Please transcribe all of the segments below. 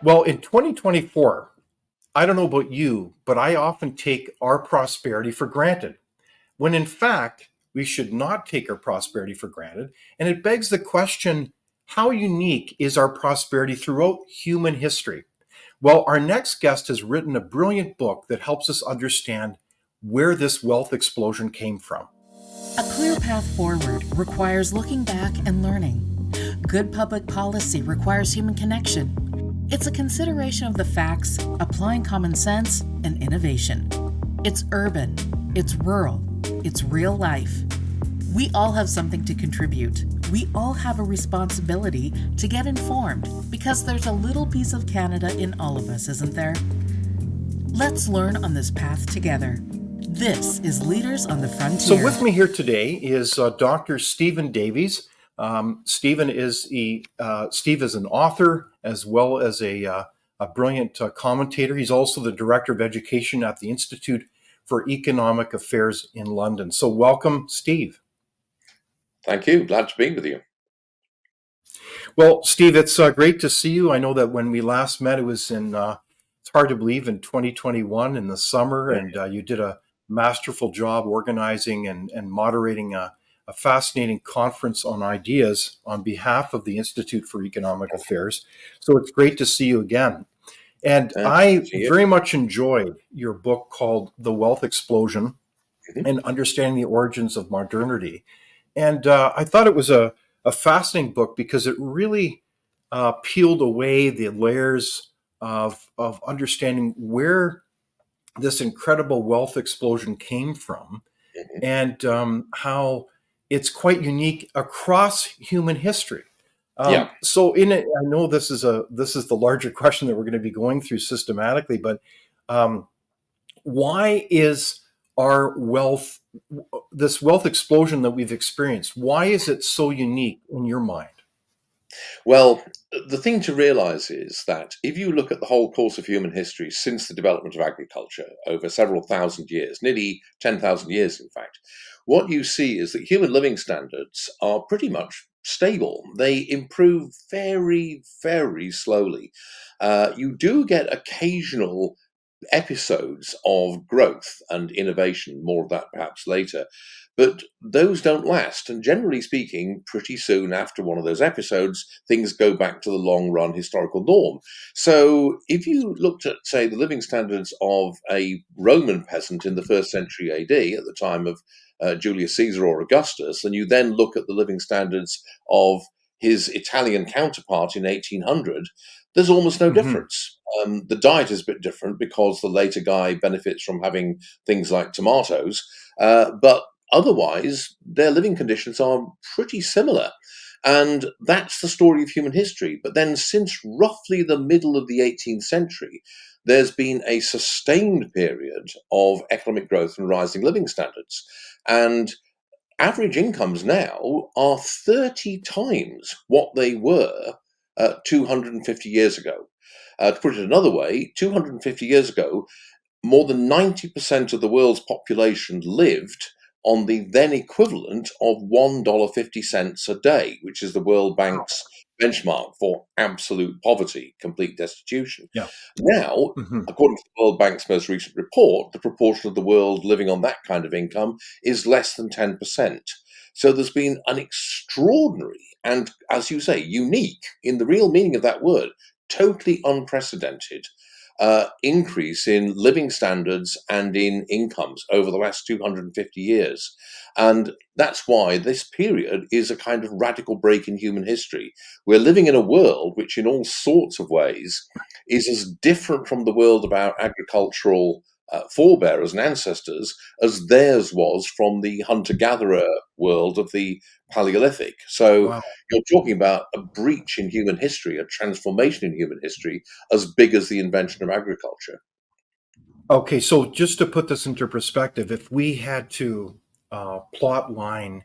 Well, in 2024, I don't know about you, but I often take our prosperity for granted, when in fact, we should not take our prosperity for granted. And it begs the question, how unique is our prosperity throughout human history? Well, our next guest has written a brilliant book that helps us understand where this wealth explosion came from. A clear path forward requires looking back and learning. Good public policy requires human connection. It's a consideration of the facts, applying common sense, and innovation. It's urban, it's rural, it's real life. We all have something to contribute. We all have a responsibility to get informed because there's a little piece of Canada in all of us, isn't there? Let's learn on this path together. This is Leaders on the So, Frontier. with me here today is Dr. Stephen Davies. Stephen is Steve is an author as well as a brilliant commentator. He's also the director of education at the Institute for Economic Affairs in London. So, welcome, Steve. Thank you. Glad to be with you. Well, Steve, it's great to see you. I know that when we last met, it was it's hard to believe, in 2021 in the summer, and you did a masterful job organizing and moderating a fascinating conference on ideas on behalf of the Institute for Economic Affairs. So it's great to see you again. And I See you. very much enjoyed your book called The Wealth Explosion and Understanding the Origins of Modernity. And I thought it was a fascinating book because it really peeled away the layers of understanding where this incredible wealth explosion came from, Mhm. and how it's quite unique across human history. Yeah. So, in it, I know this is the larger question that we're going to be going through systematically, but um, why is our wealth, this wealth explosion that we've experienced, why is it so unique in your mind? Well, the thing to realize is that if you look at the whole course of human history since the development of agriculture over several thousand years, nearly 10,000 years, in fact, what you see is that human living standards are pretty much stable. They improve very, very slowly. You do get occasional episodes of growth and innovation, more of that perhaps later. But those don't last. And generally speaking, pretty soon after one of those episodes, things go back to the long run historical norm. So if you looked at, say, the living standards of a Roman peasant in the first century AD, at the time of Julius Caesar or Augustus, and you then look at the living standards of his Italian counterpart in 1800, there's almost no Hmm. difference. The diet is a bit different because the later guy benefits from having things like tomatoes, but otherwise, their living conditions are pretty similar. And that's the story of human history. But then, since roughly the middle of the 18th century, there's been a sustained period of economic growth and rising living standards. And average incomes now are 30 times what they were 250 years ago. To put it another way, 250 years ago, more than 90% of the world's population lived on the then equivalent of $1.50 a day, which is the World Wow. Bank's benchmark for absolute poverty, complete destitution. Yeah. Now, Hmm. according to the World Bank's most recent report, the proportion of the world living on that kind of income is less than 10%. So there's been an extraordinary and, as you say, unique, in the real meaning of that word, totally unprecedented increase in living standards and in incomes over the last 250 years. And that's why this period is a kind of radical break in human history. We're living in a world which, in all sorts of ways, is as different from the world of our agricultural forebears and ancestors as theirs was from the hunter gatherer world of the Paleolithic. So Wow. you're talking about a breach in human history, a transformation in human history, as big as the invention of agriculture. Okay, so just to put this into perspective, if we had to plot line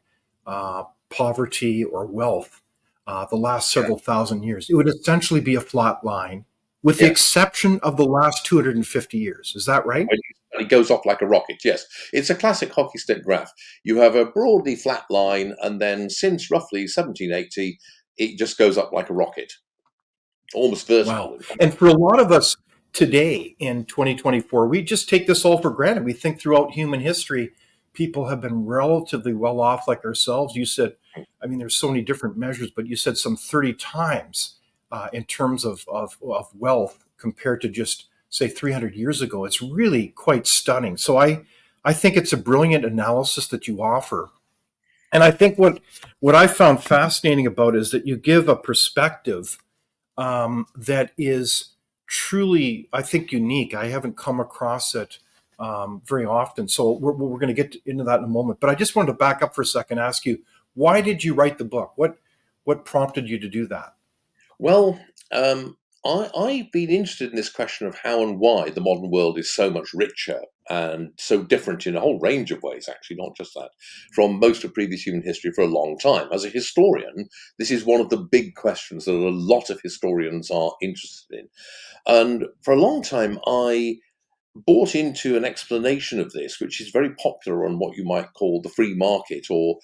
poverty or wealth the last Yeah. several thousand years, it would essentially be a flat line, with the Yes. exception of the last 250 years. Is that right? And it goes off like a rocket. Yes. It's a classic hockey stick graph. You have a broadly flat line, and then since roughly 1780, it just goes up like a rocket. almost vertical, Wow. in fact. And for a lot of us today in 2024, we just take this all for granted. We think throughout human history, people have been relatively well off like ourselves. You said, I mean, there's so many different measures, but you said some 30 times in terms of wealth compared to just, say, 300 years ago. It's really quite stunning. So I think it's a brilliant analysis that you offer. And I think what I found fascinating about it is that you give a perspective that is truly, I think, unique. I haven't come across it very often. So we're going to get into that in a moment. But I just wanted to back up for a second and ask you, why did you write the book? What prompted you to do that? Well, I've been interested in this question of how and why the modern world is so much richer and so different in a whole range of ways, actually, not just that, from most of previous human history for a long time. As a historian, this is one of the big questions that a lot of historians are interested in. And for a long time, I bought into an explanation of this, which is very popular on what you might call the free market or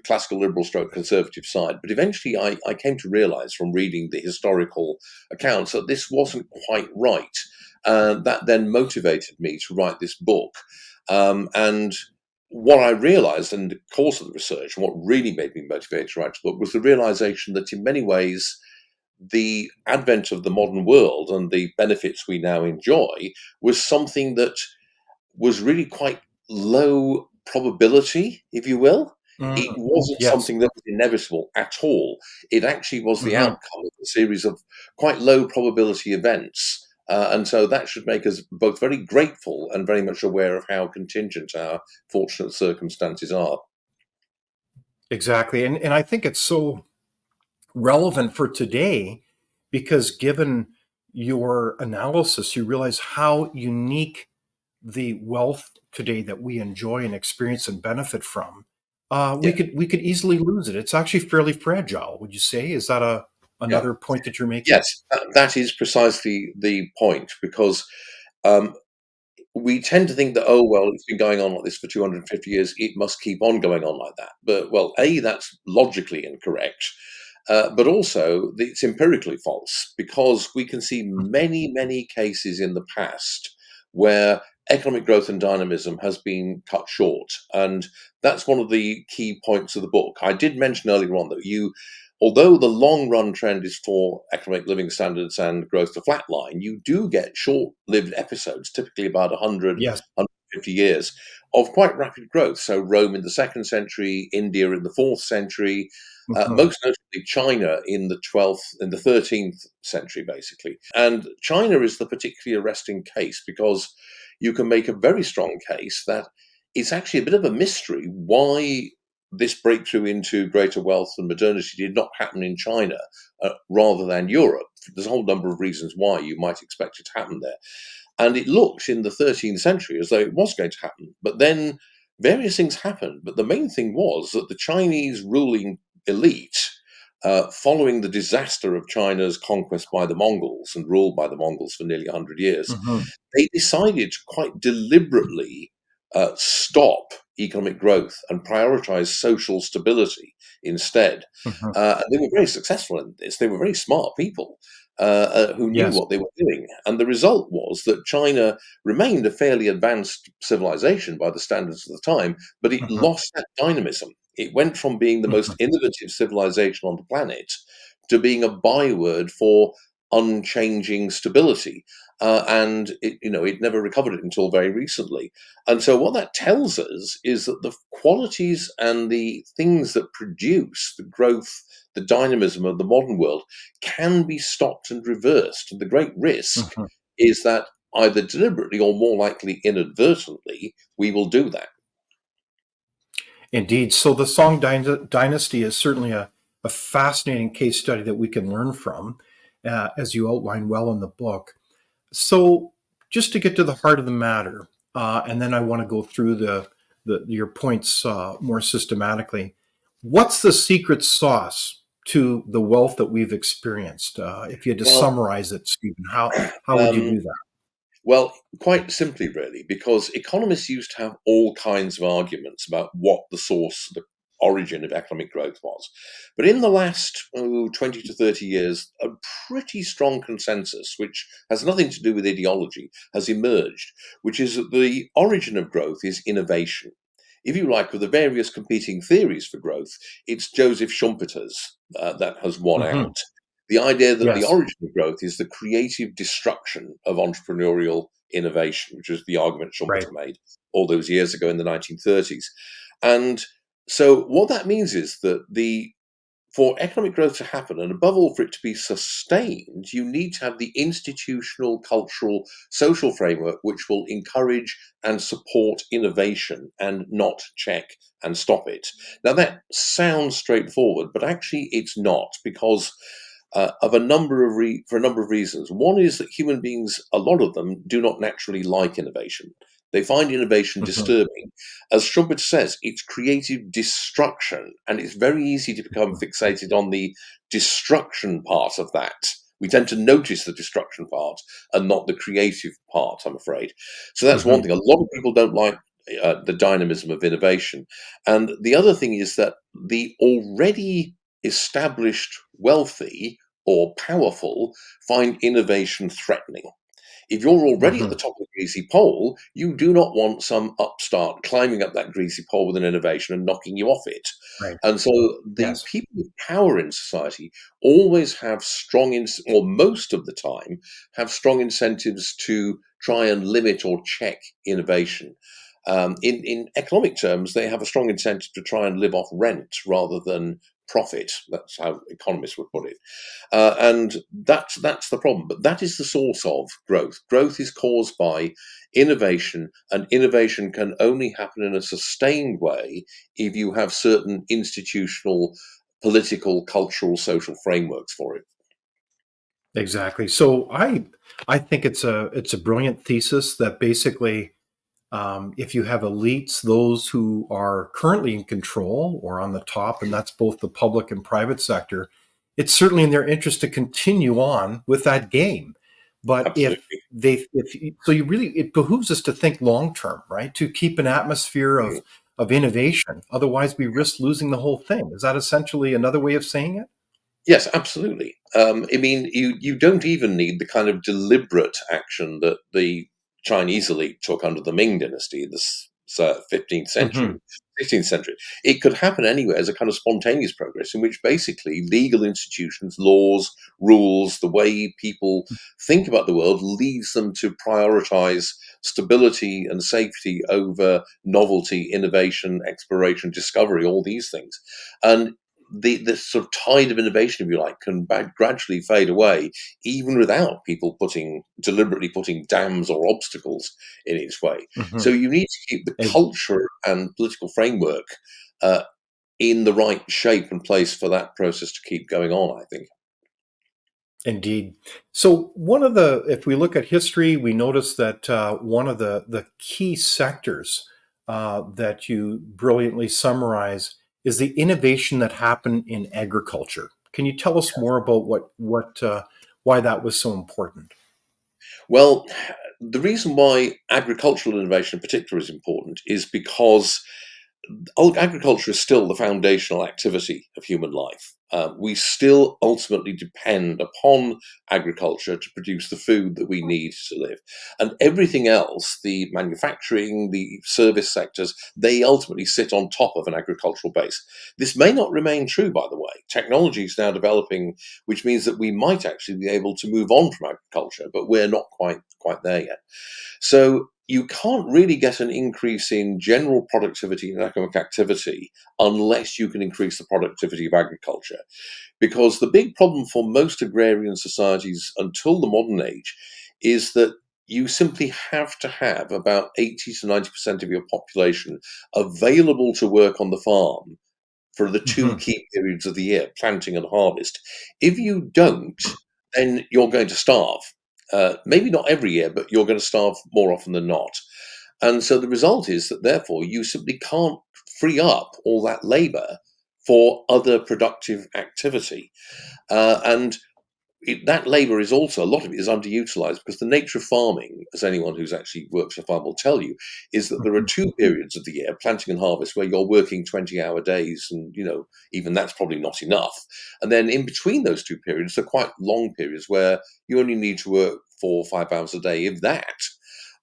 classical liberal stroke conservative side. But eventually I came to realize from reading the historical accounts that this wasn't quite right. That then motivated me to write this book. And what I realized in the course of the research, and what really made me motivated to write the book, was the realization that in many ways, the advent of the modern world and the benefits we now enjoy was something that was really quite low probability, if you will. It Mm, wasn't yes. something that was inevitable at all. It actually was the Hmm. outcome of a series of quite low probability events. And so that should make us both very grateful and very much aware of how contingent our fortunate circumstances are. Exactly. And I think it's so relevant for today because given your analysis, you realize how unique the wealth today that we enjoy and experience and benefit from, Yeah. we could easily lose it. It's actually fairly fragile. Would you say? Is that a Yeah. another point that you're making? Yes, that is precisely the point because um, we tend to think that, oh, well, it's been going on like this for 250 years, it must keep on going on like that. But, well, A, that's logically incorrect. But also, it's empirically false because we can see many, many cases in the past where economic growth and dynamism has been cut short. And that's one of the key points of the book. I did mention earlier on that although the long run trend is for economic living standards and growth to flatline, you do get short lived episodes, typically about 100, Yes. 150 years, of quite rapid growth. So, Rome in the second century, India in the fourth century, Mhm. most notably China in the 12th, in the 13th century, basically. And China is the particularly arresting case because you can make a very strong case that it's actually a bit of a mystery why this breakthrough into greater wealth and modernity did not happen in China rather than Europe. There's a whole number of reasons why you might expect it to happen there. And it looked in the 13th century as though it was going to happen. But then various things happened. But the main thing was that the Chinese ruling elite, following the disaster of China's conquest by the Mongols and ruled by the Mongols for nearly 100 years, Mhm. they decided to quite deliberately stop economic growth and prioritize social stability instead. Mhm. And they were very successful in this. They were very smart people who knew Yes. what they were doing. And the result was that China remained a fairly advanced civilization by the standards of the time, but it Mhm. lost that dynamism. It went from being the most Mhm. innovative civilization on the planet to being a byword for unchanging stability. And it never recovered it until very recently. And so what that tells us is that the qualities and the things that produce the growth, the dynamism of the modern world can be stopped and reversed. And the great risk Mhm. is that either deliberately or more likely inadvertently, we will do that. Indeed. So the Song Dynasty is certainly a fascinating case study that we can learn from, as you outline well in the book. So, just to get to the heart of the matter, and then I want to go through your points more systematically. What's the secret sauce to the wealth that we've experienced? If you had to Well, summarize it, Stephen, how would you um, do that? Well, quite simply, really, because economists used to have all kinds of arguments about what the source, origin of economic growth was. But in the last 20 to 30 years, a pretty strong consensus, which has nothing to do with ideology, has emerged, which is that the origin of growth is innovation. If you like, of the various competing theories for growth, it's Joseph Schumpeter's that has won Hmm. out. The idea that the Yes. origin of growth is the creative destruction of entrepreneurial innovation, which was the argument Right. Schumpeter made all those years ago in the 1930s. And so what that means is that for economic growth to happen, and above all for it to be sustained, you need to have the institutional, cultural, social framework which will encourage and support innovation and not check and stop it. Now that sounds straightforward, but actually it's not, because of a number of for a number of reasons. One is that human beings, a lot of them, do not naturally like innovation. They find innovation Hmm. disturbing. As Schumpeter says, it's creative destruction, and it's very easy to become fixated on the destruction part of that. We tend to notice the destruction part and not the creative part, I'm afraid. So that's one Hmm. thing. A lot of people don't like the dynamism of innovation. And the other thing is that the already established wealthy or powerful find innovation threatening. If you're already at Hmm. the top of the greasy pole, you do not want some upstart climbing up that greasy pole with an innovation and knocking you off it. Right. And so the Yes. people with power in society always have or most of the time, have strong incentives to try and limit or check innovation. In economic terms, they have a strong incentive to try and live off rent rather than profit. That's how economists would put it. And that's the problem. But that is the source of growth. Growth is caused by innovation, and innovation can only happen in a sustained way if you have certain institutional, political, cultural, social frameworks for it. Exactly. So I think it's a brilliant thesis that basically, if you have elites, those who are currently in control or on the top, and that's both the public and private sector, it's certainly in their interest to continue on with that game. But Absolutely. so you really, it behooves us to think long term, right? To keep an atmosphere Mm. of innovation. Otherwise, we risk losing the whole thing. Is that essentially another way of saying it? Yes, absolutely. I mean, you don't even need the kind of deliberate action that the Chinese elite took under the Ming Dynasty in the 15th Hmm. century, 16th century. It could happen anywhere as a kind of spontaneous progress in which basically legal institutions, laws, rules, the way people think about the world leads them to prioritize stability and safety over novelty, innovation, exploration, discovery, all these things. And the sort of tide of innovation, if you like, can gradually fade away, even without people deliberately putting dams or obstacles in its way. So Hmm. you need to keep the culture and political framework uh, in the right shape and place for that process to keep going on, I think. Indeed. So if we look at history, we notice that one of the key sectors that you brilliantly summarize is the innovation that happened in agriculture. Can you tell us more about why that was so important? Well, the reason why agricultural innovation in particular is important is because agriculture is still the foundational activity of human life. We still ultimately depend upon agriculture to produce the food that we need to live. And everything else, the manufacturing, the service sectors, they ultimately sit on top of an agricultural base. This may not remain true, by the way. Technology is now developing, which means that we might actually be able to move on from agriculture, but we're not quite there yet. So you can't really get an increase in general productivity and economic activity unless you can increase the productivity of agriculture. Because the big problem for most agrarian societies until the modern age is that you simply have to have about 80 to 90% of your population available to work on the farm for the two Hmm. key periods of the year, planting and harvest. If you don't, then you're going to starve. Maybe not every year, but you're going to starve more often than not. And so the result is that therefore you simply can't free up all that labor for other productive activity. And that labour is also, a lot of it is underutilised, because the nature of farming, as anyone who's actually works a farm will tell you, is that there are two periods of the year, planting and harvest, where you're working 20-hour days, and even that's probably not enough. And then in between those two periods, they're quite long periods where you only need to work 4 or 5 hours a day, if that.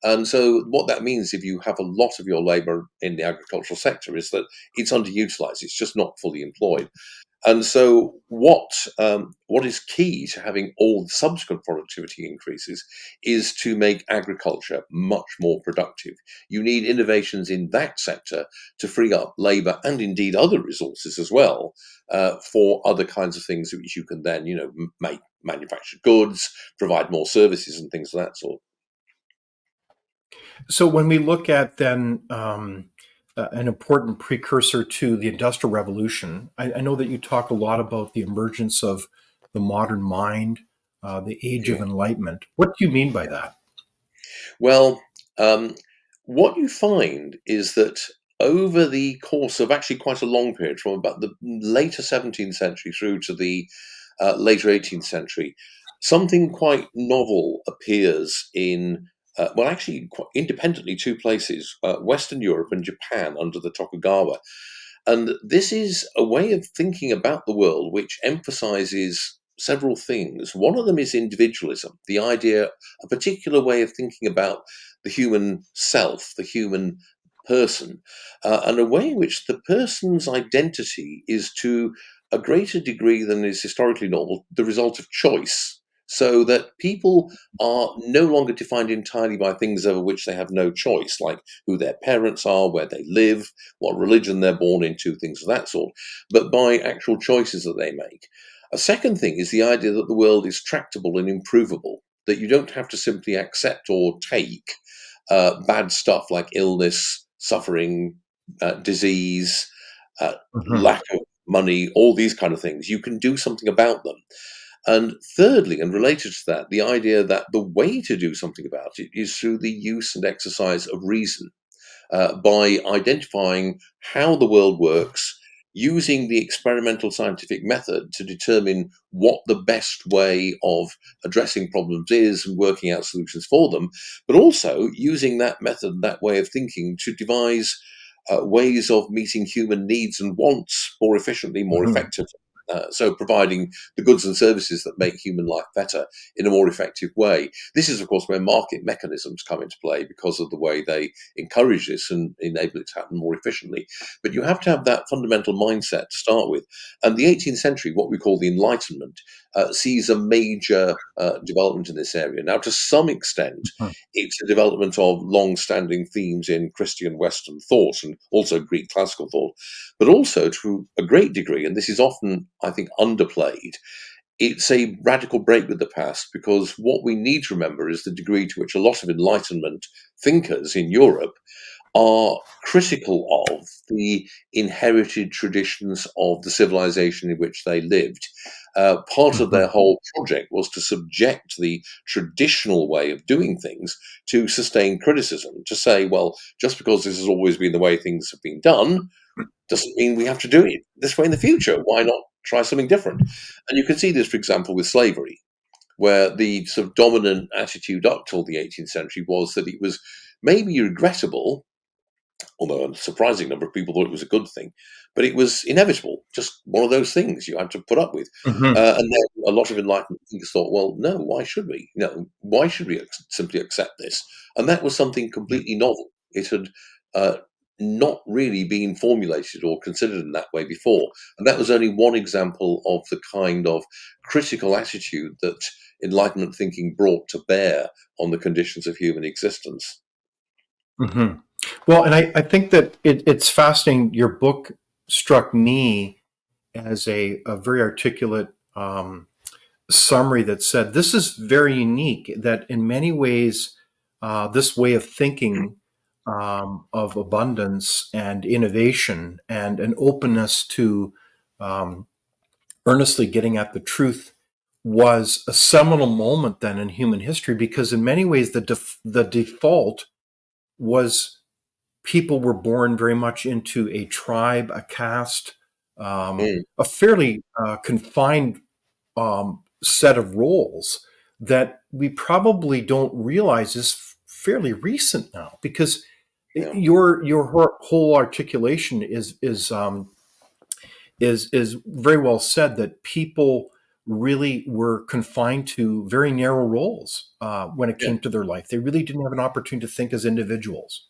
And so what that means, if you have a lot of your labour in the agricultural sector, is that it's underutilised. It's just not fully employed. And so, what is key to having all the subsequent productivity increases is to make agriculture much more productive. You need innovations in that sector to free up labour and indeed other resources as well, for other kinds of things which you can then, make manufacture goods, provide more services, and things of that sort. So when we look at then an important precursor to the Industrial Revolution, I know that you talk a lot about the emergence of the modern mind, the Age of Enlightenment. What do you mean by that? Well, what you find is that over the course of actually quite a long period, from about the later 17th century through to the later 18th century, something quite novel appears in, well, actually, quite independently, two places, Western Europe and Japan under the Tokugawa. And this is a way of thinking about the world which emphasizes several things. One of them is individualism, the idea, a particular way of thinking about the human self, the human person, and a way in which the person's identity is to a greater degree than is historically normal the result of choice. So that people are no longer defined entirely by things over which they have no choice, like who their parents are, where they live, what religion they're born into, things of that sort, but by actual choices that they make. A second thing is the idea that the world is tractable and improvable, that you don't have to simply accept or take bad stuff like illness, suffering, disease, uh, Mhm. lack of money, all these kind of things. You can do something about them. And thirdly, and related to that, the idea that the way to do something about it is through the use and exercise of reason, by identifying how the world works, using the experimental scientific method to determine what the best way of addressing problems is and working out solutions for them, but also using that method, that way of thinking, to devise ways of meeting human needs and wants more efficiently, more Mhm. effectively. So, providing the goods and services that make human life better in a more effective way. This is, of course, where market mechanisms come into play, because of the way they encourage this and enable it to happen more efficiently. But you have to have that fundamental mindset to start with. And the 18th century, what we call the Enlightenment, sees a major development in this area. Now, to some extent, Mhm. it's a development of long-standing themes in Christian Western thought and also Greek classical thought, but also to a great degree, and this is often, I think, underplayed, it's a radical break with the past, because what we need to remember is the degree to which a lot of Enlightenment thinkers in Europe are critical of the inherited traditions of the civilization in which they lived. Part of their Mhm. whole project was to subject the traditional way of doing things to sustained criticism, to say, well, just because this has always been the way things have been done, doesn't mean we have to do it this way in the future. Why not try something different? And you can see this, for example, with slavery, where the sort of dominant attitude up till the 18th century was that it was maybe regrettable, although a surprising number of people thought it was a good thing, but it was inevitable, just one of those things you had to put up with. Mhm. And then a lot of Enlightenment thinkers thought, well, no, why should we? Why should we simply accept this? And that was something completely novel. It had uh, not really been formulated or considered in that way before. And that was only one example of the kind of critical attitude that Enlightenment thinking brought to bear on the conditions of human existence. Mhm. Well, and I think that it's fascinating. Your book struck me as a very articulate summary that said this is very unique, that in many ways, this way of thinking of abundance and innovation and an openness to um, earnestly getting at the truth was a seminal moment then in human history, because in many ways the default was people were born very much into a tribe, a caste, Mm, a fairly confined set of roles that we probably don't realize is fairly recent now, because Yeah. your whole articulation is very well said, that people really were confined to very narrow roles when it Yeah. came to their life. They really didn't have an opportunity to think as individuals.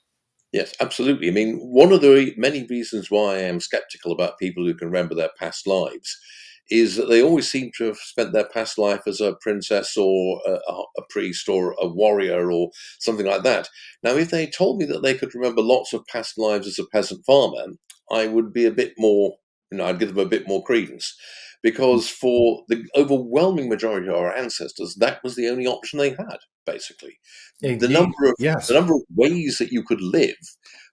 Yes, absolutely. I mean, one of the many reasons why I am skeptical about people who can remember their past lives is that they always seem to have spent their past life as a princess or a priest or a warrior or something like that. Now, if they told me that they could remember lots of past lives as a peasant farmer, I would be a bit more, I'd give them a bit more credence. Because for the overwhelming majority of our ancestors, that was the only option they had, basically. The Indeed. number of the Yes. number of ways that you could live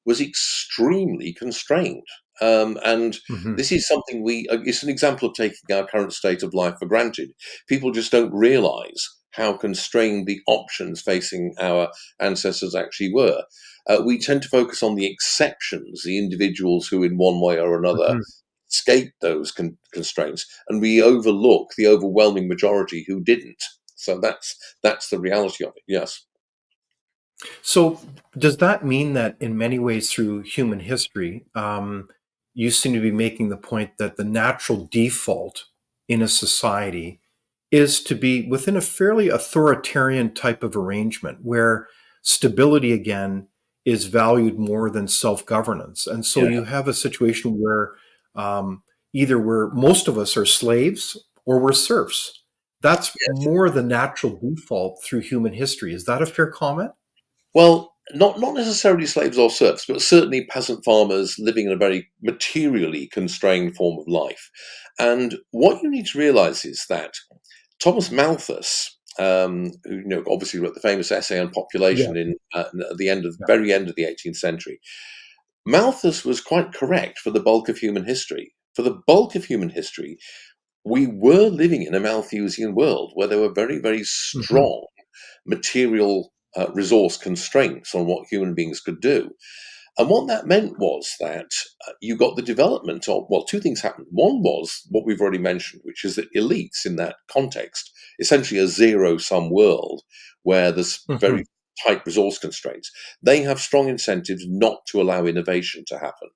was extremely constrained. And Hmm. this is something it's an example of taking our current state of life for granted. People just don't realize how constrained the options facing our ancestors actually were. We tend to focus on the exceptions, the individuals who, in one way or another, Hmm. escape those constraints, and we overlook the overwhelming majority who didn't. So that's the reality of it. Yes. So, does that mean that in many ways through human history, you seem to be making the point that the natural default in a society is to be within a fairly authoritarian type of arrangement where stability again is valued more than self-governance? And so Yeah. you have a situation where um, either most of us are slaves or we're serfs. That's more the natural default through human history. Is that a fair comment? Well, not necessarily slaves or serfs, but certainly peasant farmers living in a very materially constrained form of life. And what you need to realize is that Thomas Malthus, who obviously wrote the famous essay on Yeah. population at the Yeah. very end of the 18th century, Malthus was quite correct for the bulk of human history. For the bulk of human history, we were living in a Malthusian world where there were very, very Mhm. strong material resource constraints on what human beings could do. And what that meant was that you got the development of, well, two things happened. One was what we've already mentioned, which is that elites in that context, essentially a zero sum world where there's very Mhm. tight resource constraints, they have strong incentives not to allow innovation to happen.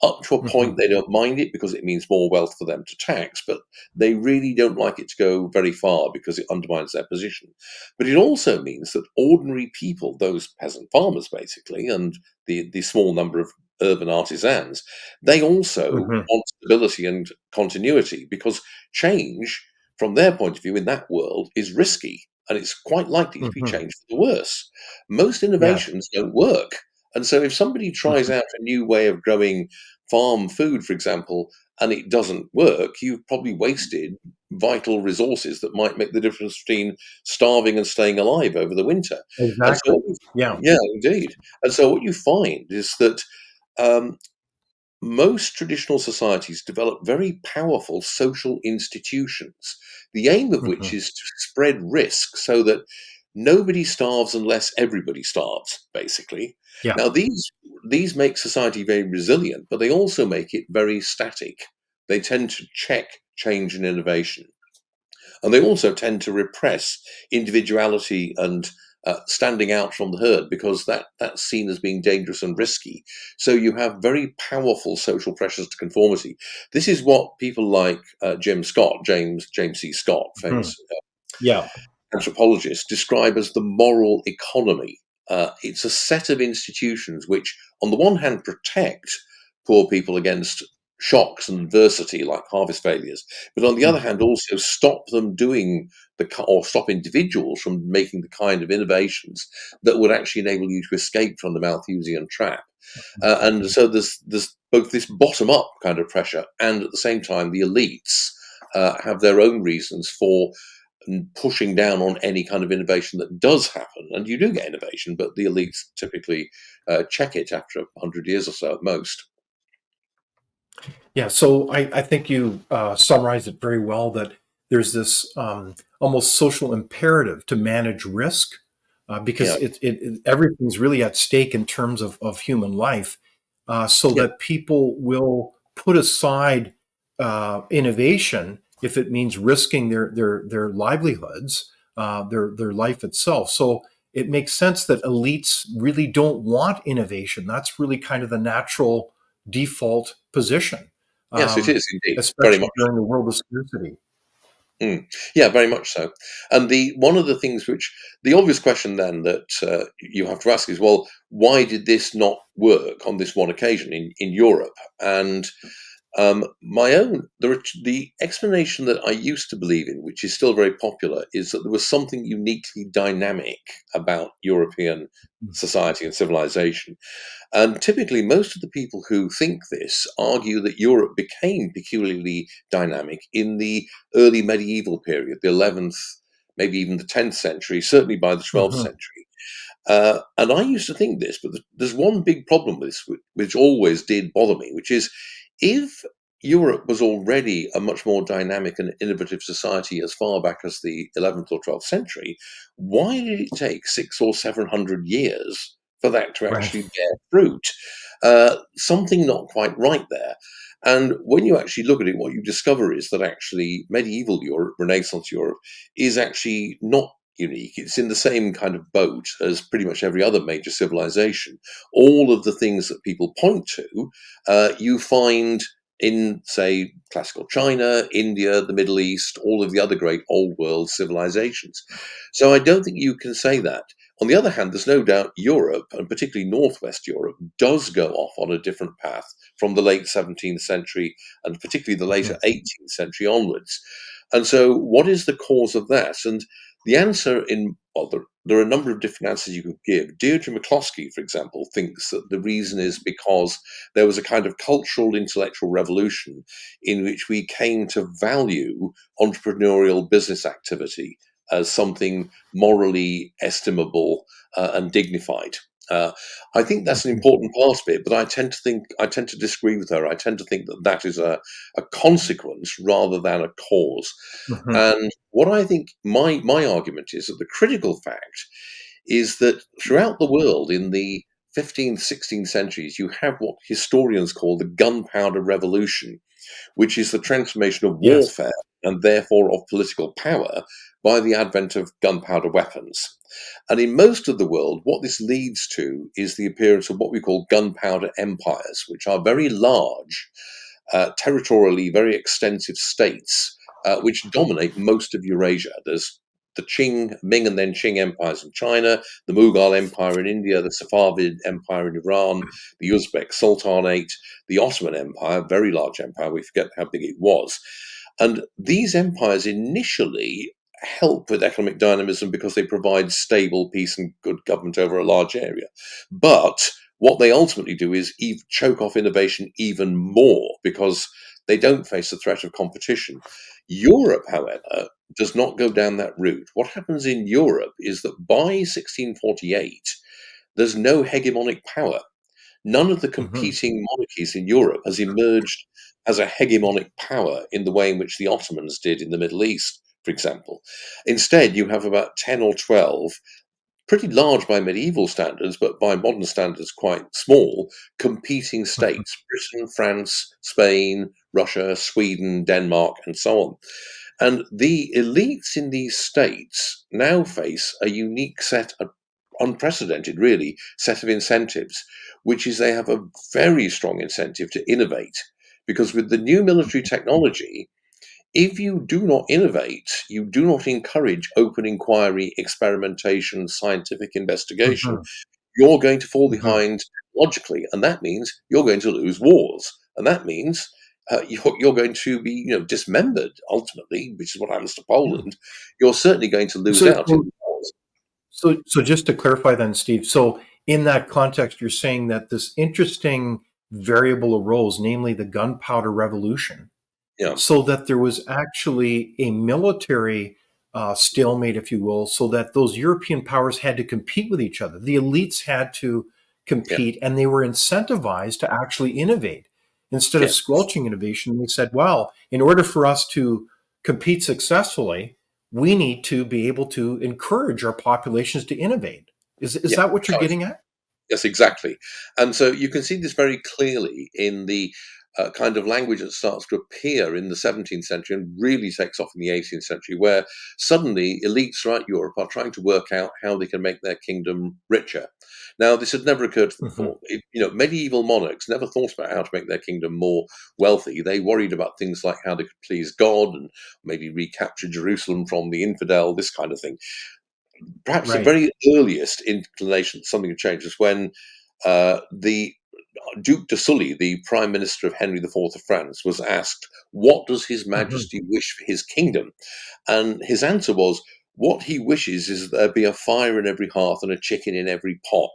Up to a point, Mhm. they don't mind it because it means more wealth for them to tax, but they really don't like it to go very far because it undermines their position. But it also means that ordinary people, those peasant farmers basically, and the small number of urban artisans, they also Mhm. want stability and continuity because change, from their point of view in that world, is risky and it's quite likely to be Mhm. changed for the worse. Most Yes. innovations don't work. And so if somebody tries Mhm. out a new way of growing farm food, for example, and it doesn't work, you've probably wasted vital resources that might make the difference between starving and staying alive over the winter. And so, Exactly. Yeah. yeah, indeed. And so, what you find is that um, most traditional societies develop very powerful social institutions, the aim of which Mhm. is to spread risk so that nobody starves unless everybody starves, basically. Yeah. Now, these make society very resilient, but they also make it very static. They tend to check change and innovation. And they also tend to repress individuality and standing out from the herd because that's seen as being dangerous and risky. So you have very powerful social pressures to conformity. This is what people like James C. Scott, Mhm. famous Yeah. anthropologists, describe as the moral economy. It's a set of institutions which, on the one hand, protect poor people against shocks and adversity like harvest failures, but on the other Mhm. hand, also stop them doing or stop individuals from making the kind of innovations that would actually enable you to escape from the Malthusian trap. And so there's both this bottom up kind of pressure, and at the same time, the elites have their own reasons for pushing down on any kind of innovation that does happen. And you do get innovation, but the elites typically check it after 100 years or so at most. Yeah. So I think you summarized it very well, that there's this almost social imperative to manage risk Yeah, because everything's really at stake in terms of human life, so yeah, that people will put aside innovation if it means risking their livelihoods, their life itself. So it makes sense that elites really don't want innovation. That's really kind of the natural default position, Yes, it is indeed, very especially much. during the world of scarcity. Yeah, very much so. And the one of the things which the obvious question then that you have to ask is, well, why did this not work on this one occasion in Europe? And my own the explanation that I used to believe in, which is still very popular, is that there was something uniquely dynamic about European society and civilization. And typically, most of the people who think this argue that Europe became peculiarly dynamic in the early medieval period, the 11th, maybe even the 10th century, certainly by the 12th Mhm. century. And I used to think this, but there's one big problem with this, which always did bother me, which is if Europe was already a much more dynamic and innovative society as far back as the 11th or 12th century, why did it take 600 or 700 years for that to Right. actually bear fruit? Something not quite right there. And when you actually look at it, what you discover is that actually medieval Europe, Renaissance Europe, is actually not unique. It's in the same kind of boat as pretty much every other major civilization. All of the things that people point to, you find in, say, classical China, India, the Middle East, all of the other great old world civilizations. So I don't think you can say that. On the other hand, there's no doubt Europe, and particularly Northwest Europe, does go off on a different path from the late 17th century and particularly the later Mhm. 18th century onwards. And so, what is the cause of that? And the answer well, there are a number of different answers you could give. Deirdre McCloskey, for example, thinks that the reason is because there was a kind of cultural intellectual revolution in which we came to value entrepreneurial business activity as something morally estimable and dignified. Uh, I think that's an Mhm. important part of it, but I tend to disagree with her. I tend to think that that is a consequence rather than a cause. Mhm. And what I think my argument is that the critical fact is that throughout the world in the 15th, 16th centuries, you have what historians call the gunpowder revolution, which is the transformation of Yes. warfare and therefore of political power by the advent of gunpowder weapons. And in most of the world, what this leads to is the appearance of what we call gunpowder empires, which are very large, territorially very extensive states, which dominate most of Eurasia. There's the Qing, Ming, and then Qing empires in China, the Mughal Empire in India, the Safavid Empire in Iran, the Uzbek Sultanate, the Ottoman Empire, very large empire. We forget how big it was. And these empires initially help with economic dynamism because they provide stable peace and good government over a large area. But what they ultimately do is choke off innovation even more because they don't face the threat of competition. Europe, however, does not go down that route. What happens in Europe is that by 1648, there's no hegemonic power. None of the Mhm. competing monarchies in Europe has emerged as a hegemonic power in the way in which the Ottomans did in the Middle East, for example. Instead, you have about 10 or 12 pretty large by medieval standards, but by modern standards quite small, competing Mhm. states Britain, France, Spain, Russia, Sweden, Denmark, and so on. And the elites in these states now face a unique set of unprecedented, really, set of incentives, which is they have a very strong incentive to innovate. Because with the new military technology, if you do not innovate, you do not encourage open inquiry, experimentation, scientific investigation, Mhm. you're going to fall Mhm. behind logically, and that means you're going to lose wars, and that means you're going to be, dismembered ultimately, which is what happens to Yeah. Poland. You're certainly going to lose So, out in so, the wars. so just to clarify then, Steve, so in that context, you're saying that this interesting variable arose, namely the gunpowder revolution, Yeah, so that there was actually a military stalemate, if you will, so that those European powers had to compete with each other. The elites had to yeah, compete and they were incentivized to actually innovate. Instead of yeah, squelching innovation, they said, well, in order for us to compete successfully, we need to be able to encourage our populations to innovate. Is yeah. that what you're Precisely. getting at? Yes, exactly. And so you can see this very clearly in the kind of language that starts to appear in the 17th century and really takes off in the 18th century, where suddenly elites throughout Europe are trying to work out how they can make their kingdom richer. Now, this had never occurred to them Hmm. before. Medieval monarchs never thought about how to make their kingdom more wealthy. They worried about things like how they could please God and maybe recapture Jerusalem from the infidel, this kind of thing. Perhaps the Right. very earliest inclination that something had changed was when the Duke de Sully, the Prime Minister of Henry IV of France, was asked, "What does His Hmm. Majesty wish for his kingdom?" And his answer was, "What he wishes is that there be a fire in every hearth and a chicken in every pot."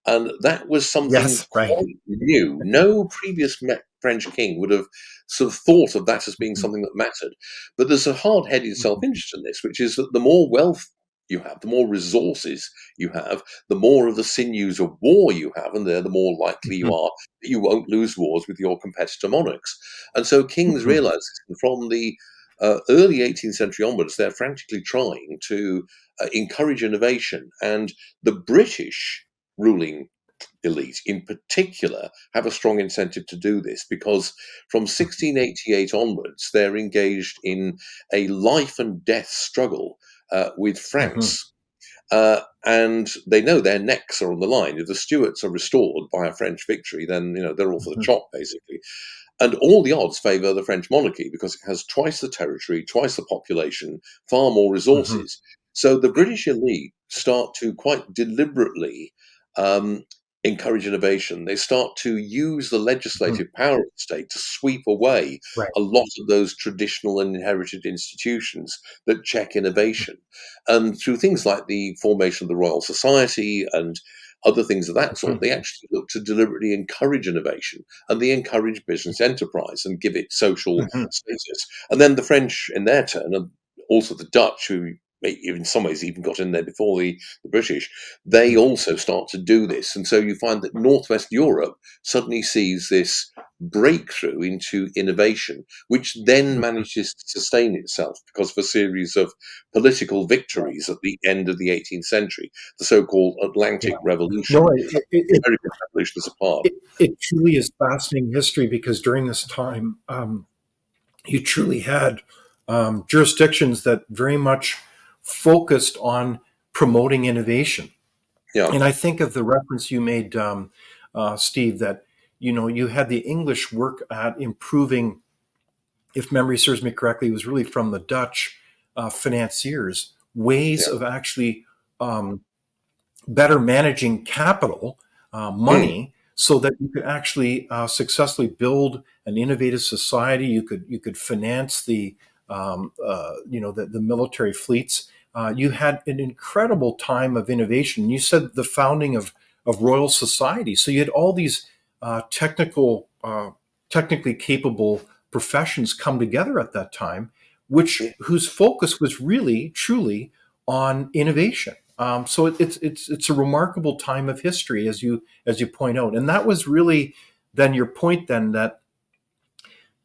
And that was something Yes. Right. quite new. No previous French king would have sort of thought of that as being Hmm. something that mattered. But there's a hard-headed Hmm. self-interest in this, which is that the more wealth you have, the more resources you have, the more of the sinews of war you have, and the more likely you Hmm. are that you won't lose wars with your competitor monarchs. And so kings Hmm. realize this. And from the early 18th century onwards, they're frantically trying to encourage innovation. And the British ruling elite in particular have a strong incentive to do this, because from 1688 onwards they're engaged in a life and death struggle with Hmm. France. And they know their necks are on the line. If the Stuarts are restored by a French victory, then they're all for the Hmm. chop, basically. And all the odds favour the French monarchy because it has twice the territory, twice the population, far more Hmm. resources. So the British elite start to quite deliberately um, encourage innovation. They start to use the Hmm. legislative power of the state to sweep away Right. a lot of those traditional and inherited institutions that check innovation. And through things like the formation of the Royal Society and other things of that Hmm. sort, they actually look to deliberately encourage innovation, and they encourage business enterprise and give it social Hmm. status. And then the French, in their turn, and also the Dutch, who in some ways even got in there before the British, they Hmm. also start to do this. And so you find that Northwest Europe suddenly sees this breakthrough into innovation, which then Hmm. manages to sustain itself because of a series of political victories at the end of the 18th century, the so-called Yeah. Atlantic No, Revolution. American Revolution is a part. it truly is fascinating history because during this time, you truly had jurisdictions that very much focused on promoting innovation. Yeah, And I think of the reference you made, Steve, that you had the English work at improving. If memory serves me correctly, it was really from the Dutch financiers ways yeah. of actually um, better managing capital, Mm, money, so that you could actually successfully build an innovative society. You could finance the military fleets. You had an incredible time of innovation. You said the founding of Royal Society. So you had all these technically capable professions come together at that time, yeah. whose focus was really truly on innovation. So it's a remarkable time of history, as you point out, and that was really then your point. Then that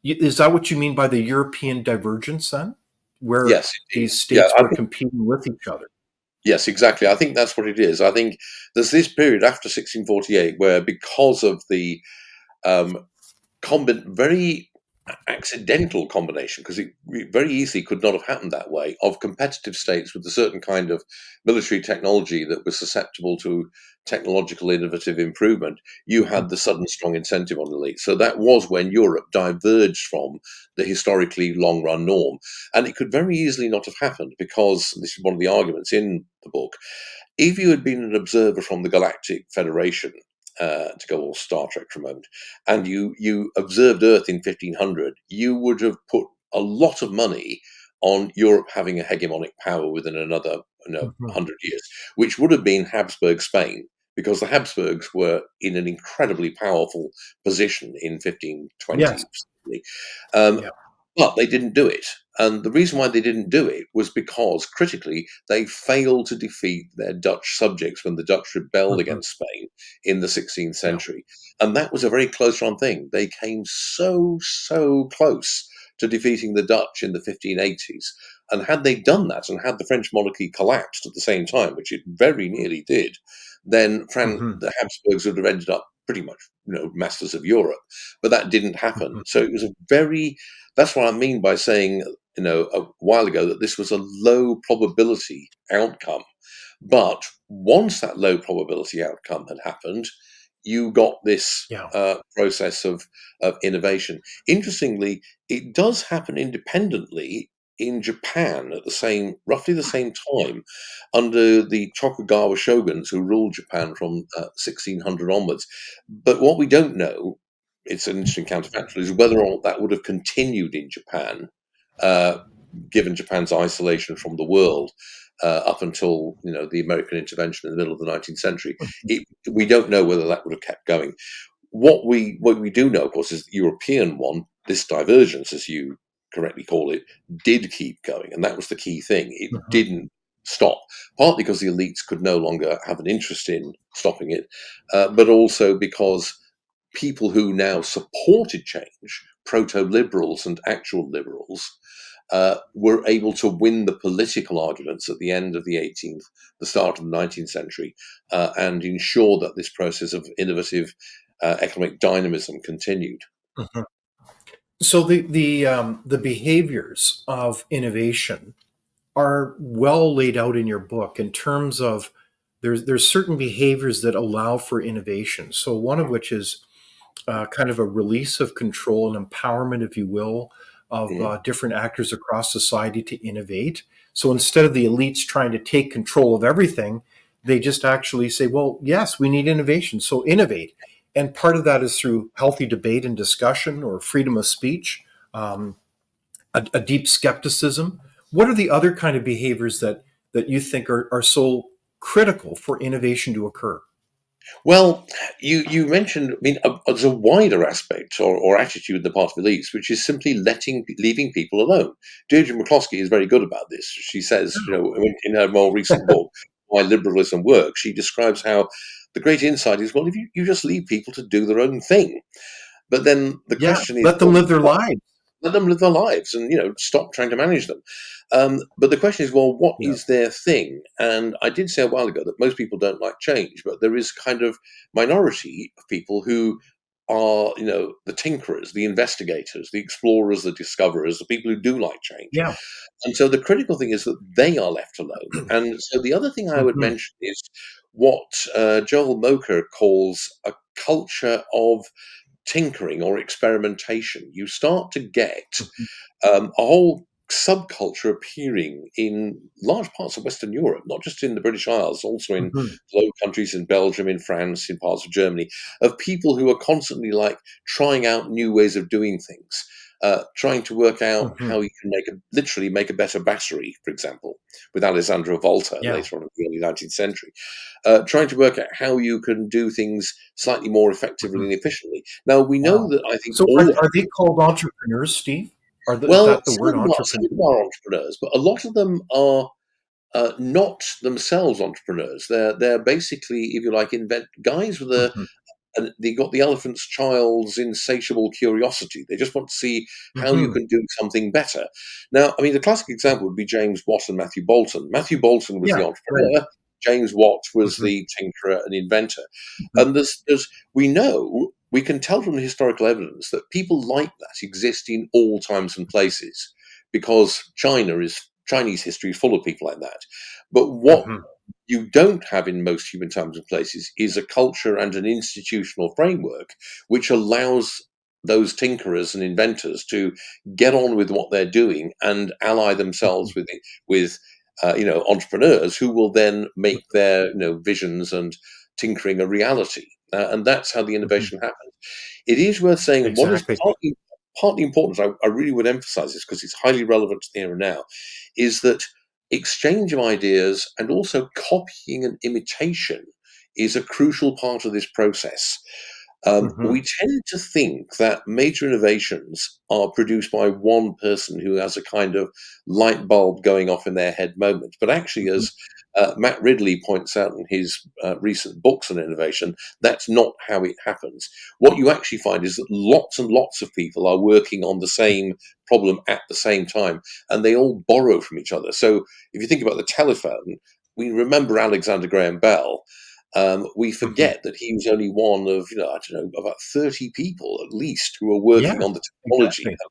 is that what you mean by the European divergence? Then, where Yes, indeed. these Yeah, states I were think competing with each other. yes, exactly. I think that's what it is. I think there's this period after 1648 where, because of the um, very accidental combination, because it very easily could not have happened that way, of competitive states with a certain kind of military technology that was susceptible to technological innovative improvement, you had the sudden strong incentive on elite. So that was when Europe diverged from the historically long run norm. And it could very easily not have happened because, and this is one of the arguments in the book, if you had been an observer from the Galactic Federation, to go all Star Trek for a moment, and you observed Earth in 1500, you would have put a lot of money on Europe having a hegemonic power within another Mhm. 100 years, which would have been Habsburg Spain, because the Habsburgs were in an incredibly powerful position in Yes. 1520. Particularly. Um, Yeah. but they didn't do it. And the reason why they didn't do it was because, critically, they failed to defeat their Dutch subjects when the Dutch rebelled Mhm. against Spain in the 16th Yeah. century. And that was a very close run thing. They came so, so close to defeating the Dutch in the 1580s. And had they done that, and had the French monarchy collapsed at the same time, which it very nearly did, then Mhm. the Habsburgs would have ended up pretty much, masters of Europe, but that didn't happen. So it was that's what I mean by saying, a while ago, that this was a low probability outcome. But once that low probability outcome had happened, you got this Yeah. process of innovation. Interestingly, it does happen independently in Japan at roughly the same time, under the Tokugawa shoguns who ruled Japan from 1600 onwards. But what we don't know, it's an interesting counterfactual, is whether or not that would have continued in Japan, uh, given Japan's isolation from the world, up until the American intervention in the middle of the 19th century. We don't know whether that would have kept going. What we do know, of course, is the European one, this divergence, as you correctly call it, did keep going, and that was the key thing. It Mhm. didn't stop, partly because the elites could no longer have an interest in stopping it, but also because people who now supported change, proto-liberals and actual liberals, were able to win the political arguments at the end of the 18th, the start of the 19th century, and ensure that this process of innovative economic dynamism continued. Mhm. So the behaviors of innovation are well laid out in your book in terms of there's certain behaviors that allow for innovation. So one of which is kind of a release of control and empowerment, if you will, of Mhm. different actors across society to innovate. So instead of the elites trying to take control of everything, they just actually say, well, yes, we need innovation, so innovate. And part of that is through healthy debate and discussion or freedom of speech, um, a deep skepticism. What are the other kind of behaviors that you think are so critical for innovation to occur? Well, you mentioned, I mean, there's a wider aspect or attitude on the part of elites, which is simply leaving people alone. Deirdre McCloskey is very good about this. She says, in her more recent book, Why Liberalism Works, she describes how the great insight is, well, if you just leave people to do their own thing. But then the Yeah, question is, let them live their lives. let them live their lives and stop trying to manage them. But the question is, well, what Yeah. is their thing? And I did say a while ago that most people don't like change, but there is kind of minority of people who are the tinkerers, the investigators, the explorers, the discoverers, the people who do like change. Yeah. And so the critical thing is that they are left alone. And so the other thing I would Mhm. mention is what Joel Moker calls a culture of tinkering or experimentation. You start to get Mhm. a whole subculture appearing in large parts of Western Europe, not just in the British Isles, also in Mhm. Low Countries, in Belgium, in France, in parts of Germany, of people who are constantly like trying out new ways of doing things. Trying to work out Mhm. how you can literally make a better battery, for example, with Alessandro Volta Yeah. later on in the early 19th century. Trying to work out how you can do things slightly more effectively Mhm. and efficiently. Now, we know Wow. that I think So all are they called entrepreneurs, Steve? Is well, that the word some entrepreneur? of them are entrepreneurs, but a lot of them are not themselves entrepreneurs. They're basically, if you like, invent guys with Mhm. they got the elephant's child's insatiable curiosity. They just want to see how you Mhm. can do something better. Now, I mean, the classic example would be James Watt and Matthew Bolton. Matthew Bolton was the Yeah. Right. entrepreneur. James Watt was Mhm. the tinkerer and inventor. Mhm. And we can tell from the historical evidence that people like that exist in all times and places, because Chinese history is full of people like that. But what Mhm. you don't have in most human times and places is a culture and an institutional framework which allows those tinkerers and inventors to get on with what they're doing and ally Mhm. themselves with entrepreneurs who will then make their visions and tinkering a reality. And that's how the Mhm. innovation happens. It is worth saying, and what is Exactly. partly important, I really would emphasize this because it's highly relevant to the here and now, is that exchange of ideas and also copying and imitation is a crucial part of this process. Mhm. We tend to think that major innovations are produced by one person who has a kind of light bulb going off in their head moment. But actually, Mhm. as Matt Ridley points out in his recent books on innovation, that's not how it happens. What you actually find is that lots and lots of people are working on the same problem at the same time, and they all borrow from each other. So if you think about the telephone, we remember Alexander Graham Bell. we Hmm. forget that he was only one of, I don't know, about 30 people at least who were Yeah, working on the technology. exactly.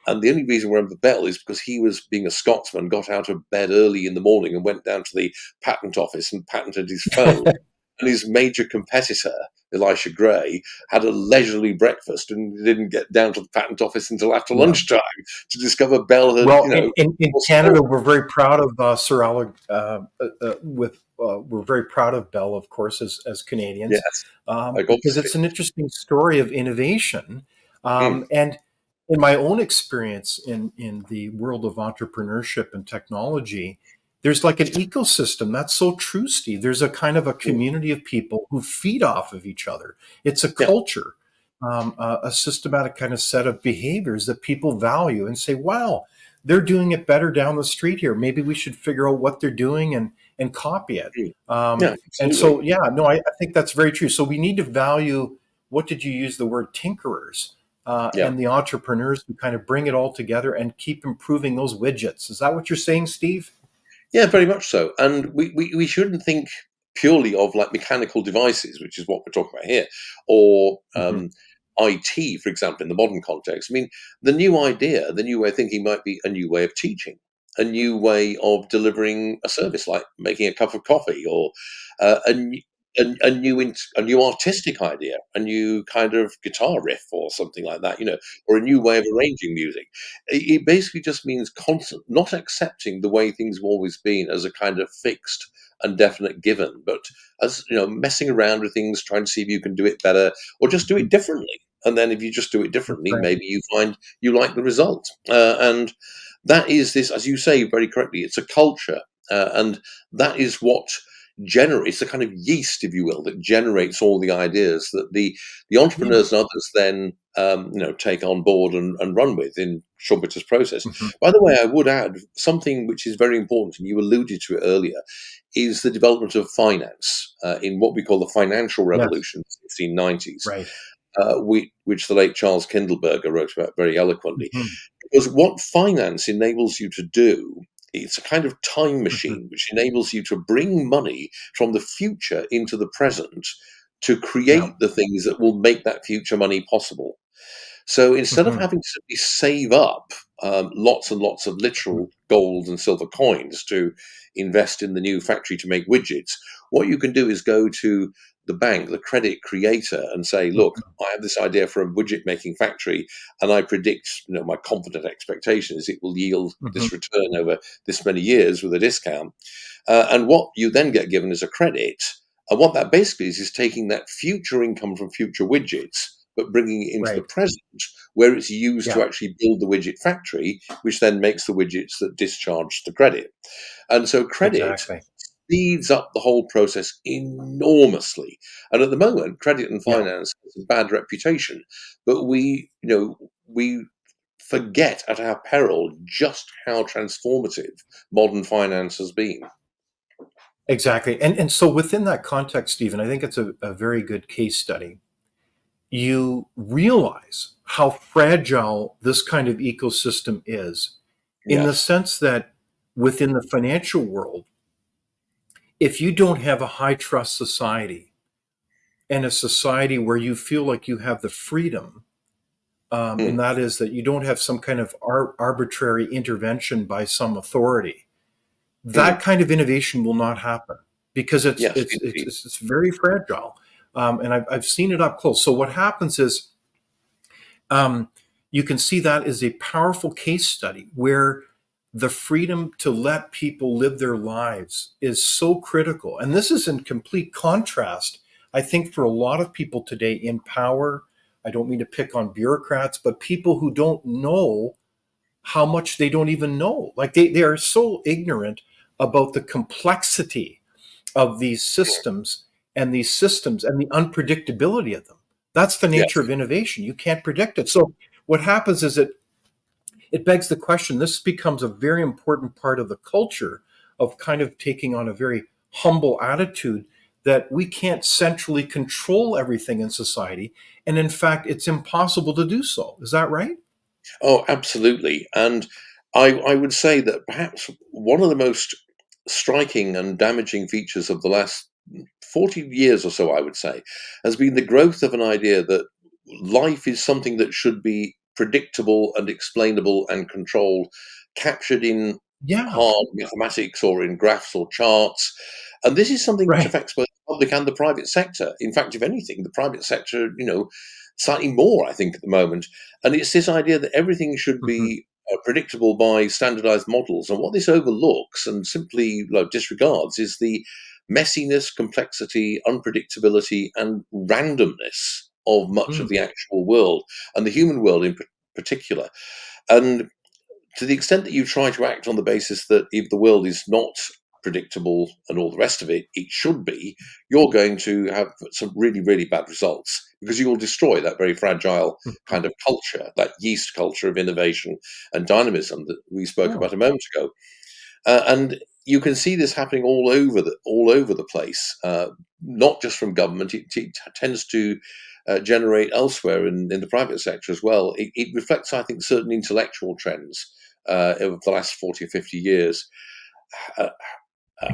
And the only reason we're on the bell is because he was, being a Scotsman, got out of bed early in the morning and went down to the patent office and patented his phone. And his major competitor, Elisha Gray, had a leisurely breakfast and didn't get down to the patent office until after Yeah. lunchtime to discover Bell had, Well, in lost all. Canada, we're very proud of Sir Alec. We're very proud of Bell, of course, as Canadians, Yes, like because obviously. it's an interesting story of innovation. Mm, And in my own experience in the world of entrepreneurship and technology, there's like an ecosystem. That's so true, Steve. There's a kind of a mm, community of people who feed off of each other. It's a yeah. culture, a systematic kind of set of behaviors that people value and say, wow, they're doing it better down the street here. Maybe we should figure out what they're doing and copy it. Mm, Um, yeah, and absolutely. so, yeah, no, I think that's very true. So we need to value, what did you use the word, tinkerers, Yeah. and the entrepreneurs who kind of bring it all together and keep improving those widgets. Is that what you're saying, Steve? Yeah, very much so. And we shouldn't think purely of like mechanical devices, which is what we're talking about here, or Hmm. IT, for example, in the modern context. I mean, the new idea, the new way of thinking might be a new way of teaching, a new way of delivering a service, like making a cup of coffee, or a new artistic idea, a new kind of guitar riff, or something like that, or a new way of arranging music. It basically just means constant, not accepting the way things have always been as a kind of fixed and definite given, but as messing around with things, trying to see if you can do it better or just do it differently. And then if you just do it differently, Right. maybe you find you like the result. And that is this, as you say very correctly, it's a culture, and that is what generates the kind of yeast, if you will, that generates all the ideas that the Yeah. entrepreneurs and others then take on board and run with in Schumpeter's process. Hmm. By the way, I would add something which is very important, and you alluded to it earlier, is the development of finance in what we call the financial Yes. revolution, 1690s, Right. which the late Charles Kindleberger wrote about very eloquently. Hmm. Because what finance enables you to do, it's a kind of time Hmm. machine which enables you to bring money from the future into the present to Yeah. create the things that will make that future money possible. So instead of Hmm. having to simply save up lots and lots of literal gold and silver coins to invest in the new factory to make widgets, what you can do is go to the bank, the credit creator, and say, "Look, I have this idea for a widget making factory, and I predict, my confident expectation is it will yield Hmm. this return over this many years with a discount." And what you then get given is a credit. And what that basically is taking that future income from future widgets, but bringing it into the Right. present, where it's used to Yeah. actually build the widget factory, which then makes the widgets that discharge the credit. And so credit Exactly. speeds up the whole process enormously. And at the moment, credit and Yeah. finance has a bad reputation, but we forget at our peril just how transformative modern finance has been. Exactly. And so within that context, Stephen, I think it's a very good case study. You realize how fragile this kind of ecosystem is, in the Yes. sense that within the financial world, if you don't have a high trust society and a society where you feel like you have the freedom, and Mm. that is that you don't have some kind of arbitrary intervention by some authority, that Mm. kind of innovation will not happen, because it's Yes, it's it's indeed. it's, it's very fragile, and I've seen it up close. So what happens is, um, you can see that is a powerful case study where the freedom to let people live their lives is so critical, and this is in complete contrast, I think, for a lot of people today in power. I don't mean to pick on bureaucrats, but people who don't know how much they don't even know. Like they are so ignorant about the complexity of these systems and the unpredictability of them. That's the nature Yes. of innovation. You can't predict it. So what happens is it begs the question. This becomes a very important part of the culture of kind of taking on a very humble attitude that we can't centrally control everything in society. And in fact, it's impossible to do so. Is that right? Oh, absolutely. And I would say that perhaps one of the most striking and damaging features of the last 40 years or so, I would say, has been the growth of an idea that life is something that should be predictable and explainable and controlled, captured in Yeah. hard mathematics or in graphs or charts. And this is something which Right. affects both the public and the private sector. In fact, if anything, the private sector, slightly more, I think, at the moment. And it's this idea that everything should Mhm. be predictable by standardized models. And what this overlooks and simply disregards is the messiness, complexity, unpredictability, and randomness of much of Mm. the actual world, and the human world in particular. And to the extent that you try to act on the basis that if the world is not predictable and all the rest of it, it should be, you're going to have some really, really bad results, because you will destroy that very fragile Mhm. kind of culture, that yeast culture of innovation and dynamism that we spoke Oh. about a moment ago. And you can see this happening all over the place, not just from government. It tends to generate elsewhere in the private sector as well. It reflects, I think, certain intellectual trends over the last 40 or 50 years. Uh,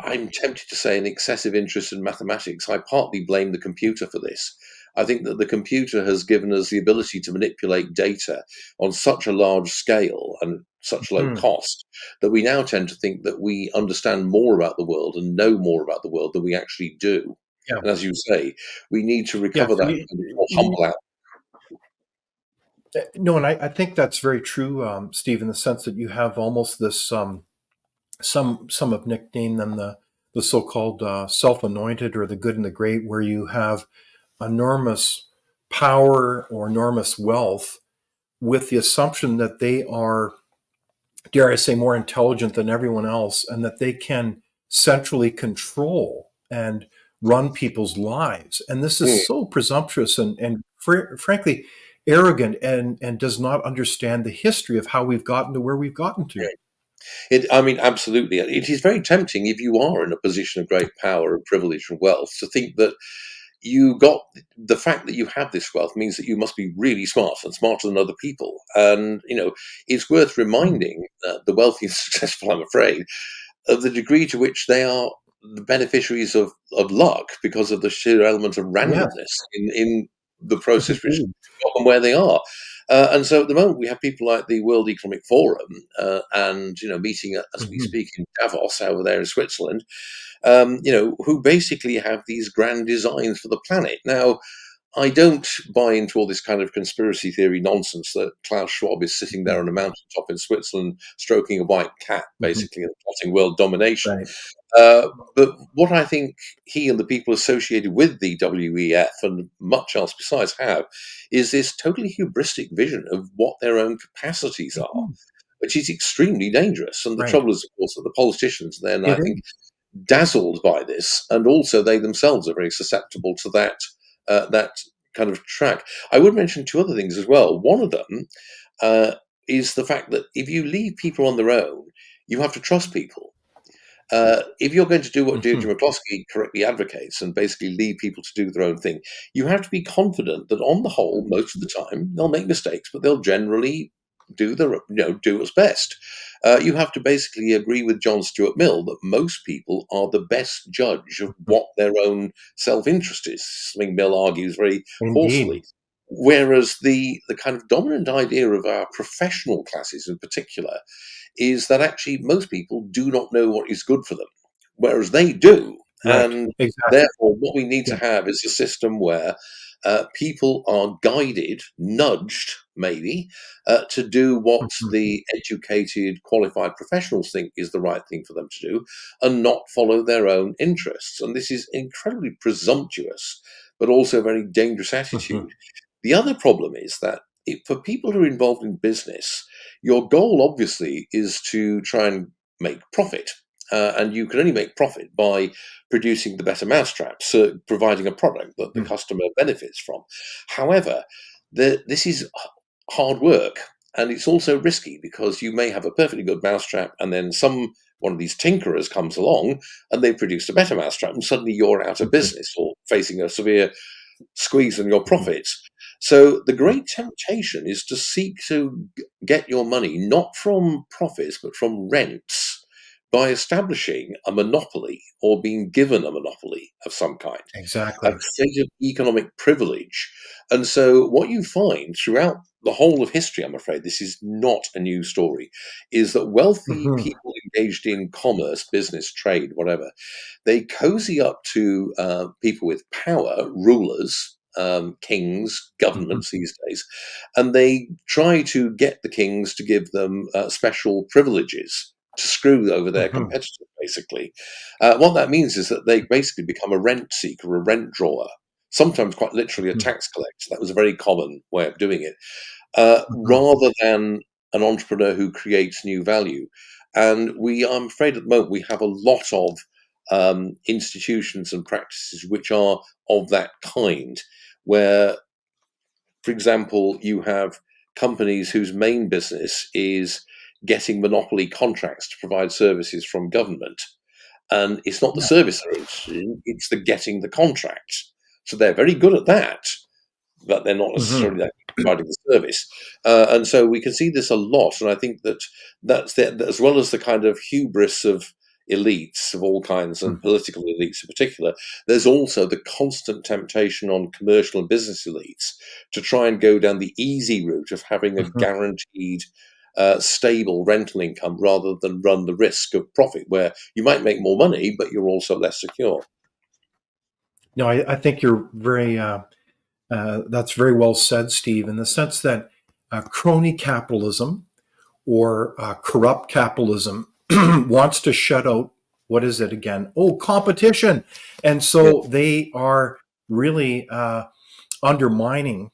I'm tempted to say an excessive interest in mathematics. I partly blame the computer for this. I think that the computer has given us the ability to manipulate data on such a large scale and such low Mhm. cost that we now tend to think that we understand more about the world and know more about the world than we actually do. Yeah. And as you say, we need to Yeah. recover So that more humble out. no, and I think that's very true, Steve, in the sense that you have almost this. Some have nicknamed them the so-called self-anointed or the good and the great, where you have enormous power or enormous wealth with the assumption that they are, dare I say, more intelligent than everyone else, and that they can centrally control and run people's lives. And this is Mm. so presumptuous and frankly arrogant, and does not understand the history of how we've gotten to where we've gotten to. I mean, absolutely. It is very tempting if you are in a position of great power and privilege and wealth to think that you got the fact that you have this wealth means that you must be really smart and smarter than other people. And, it's worth Hmm. reminding the wealthy and successful, I'm afraid, of the degree to which they are the beneficiaries of luck because of the sheer element of Yes, randomness in the process which indeed. got them where they are. And so at the moment, we have people like the World Economic Forum and, meeting as we Mhm. speak in Davos over there in Switzerland, who basically have these grand designs for the planet. Now, I don't buy into all this kind of conspiracy theory nonsense that Klaus Schwab is sitting there Mhm. on a mountaintop in Switzerland stroking a white cat, Mhm. basically, and plotting world domination. Right. But what I think he and the people associated with the WEF and much else besides have is this totally hubristic vision of what their own capacities are, Mhm. which is extremely dangerous. And the Right. trouble is, of course, that the politicians then, I It think, is. dazzled by this, and also they themselves are very susceptible to that kind of track. I would mention two other things as well. One of them uh, is the fact that if you leave people on their own, you have to trust people. If you're going to do what Mhm. Deirdre McCloskey correctly advocates and basically leave people to do their own thing, you have to be confident that on the whole, most of the time, they'll make mistakes, but they'll generally do what's best. You have to basically agree with John Stuart Mill that most people are the best judge of Mhm. what their own self-interest is. Something Mill argues very Indeed. forcefully. Whereas the kind of dominant idea of our professional classes in particular is that actually most people do not know what is good for them, whereas they do. Right. And Exactly. therefore, what we need to Yeah. have is a system where people are guided, nudged, maybe, to do what Mhm. the educated, qualified professionals think is the right thing for them to do and not follow their own interests. And this is incredibly presumptuous, but also a very dangerous Mhm. attitude. The other problem is that for people who are involved in business, your goal obviously is to try and make profit. And you can only make profit by producing the better mousetrap, so providing a product that the Mhm. customer benefits from. However, this is hard work, and it's also risky because you may have a perfectly good mousetrap, and then one of these tinkerers comes along and they produce a better mousetrap, and suddenly you're out of Mhm. business or facing a severe squeeze on your Mhm. profits. So the great temptation is to seek to get your money not from profits but from rents, by establishing a monopoly or being given a monopoly of some kind, a Exactly. state of economic privilege. And so, what you find throughout the whole of history, I'm afraid, this is not a new story, is that wealthy Hmm. people engaged in commerce, business, trade, whatever, they cozy up to people with power, rulers, kings, Hmm. governments these days, and they try to get the kings to give them special privileges to screw over their Hmm. competitors, basically. What that means is that they basically become a rent seeker, a rent drawer, sometimes quite literally a Hmm. tax collector. That was a very common way of doing it, Hmm. rather than an entrepreneur who creates new value. And I'm afraid, at the moment, we have a lot of institutions and practices which are of that kind, where, for example, you have companies whose main business is getting monopoly contracts to provide services from government. And it's not the Yeah. service they're interested in, it's the getting the contracts. So they're very good at that, but they're not Hmm. necessarily that providing the service. And so we can see this a lot. And I think that as well as the kind of hubris of elites of all kinds and political elites in particular, there's also the constant temptation on commercial and business elites to try and go down the easy route of having a Hmm. guaranteed stable rental income rather than run the risk of profit, where you might make more money, but you're also less secure. No, I think you're very. That's very well said, Steve. In the sense that crony capitalism or corrupt capitalism wants to shut out, what is it again? Oh, competition. And Yeah. so they are really undermining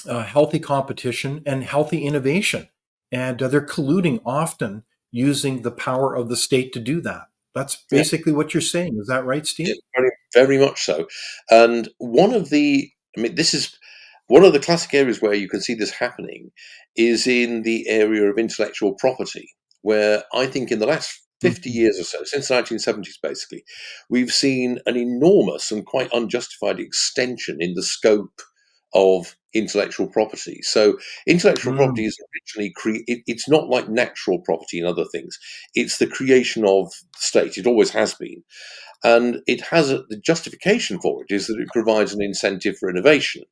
healthy competition and healthy innovation. And they're colluding often using the power of the state to do that. That's Yeah. basically what you're saying. Is that right, Yeah, Steve? very, very much so. And this is one of the classic areas where you can see this happening is in the area of intellectual property, where I think in the last 50 Mhm. years or so, since the 1970s basically, we've seen an enormous and quite unjustified extension in the scope of intellectual property. So intellectual property Mm. is originally it's not like natural property and other things. It's the creation of the state. It always has been, and the justification for it is that it provides an incentive for innovation.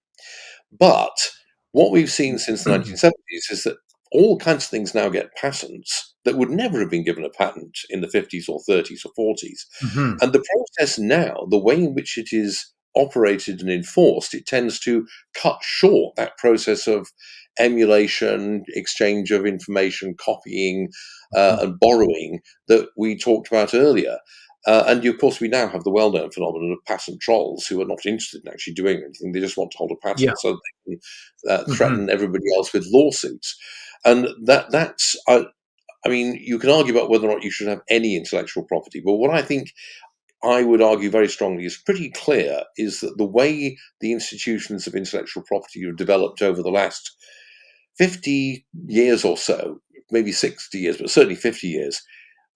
But what we've seen since the 1970s is that all kinds of things now get patents that would never have been given a patent in the 50s or 30s or 40s. Mhm. And the process now, the way in which it is operated and enforced, it tends to cut short that process of emulation, exchange of information, copying, Mhm. and borrowing that we talked about earlier. And of course, we now have the well known phenomenon of patent trolls who are not interested in actually doing anything. They just want to hold a Yeah. patent so they can Mhm. threaten everybody else with lawsuits. And I mean, you can argue about whether or not you should have any intellectual property. But what I think I would argue very strongly is pretty clear is that the way the institutions of intellectual property have developed over the last 50 years or so, maybe 60 years, but certainly 50 years,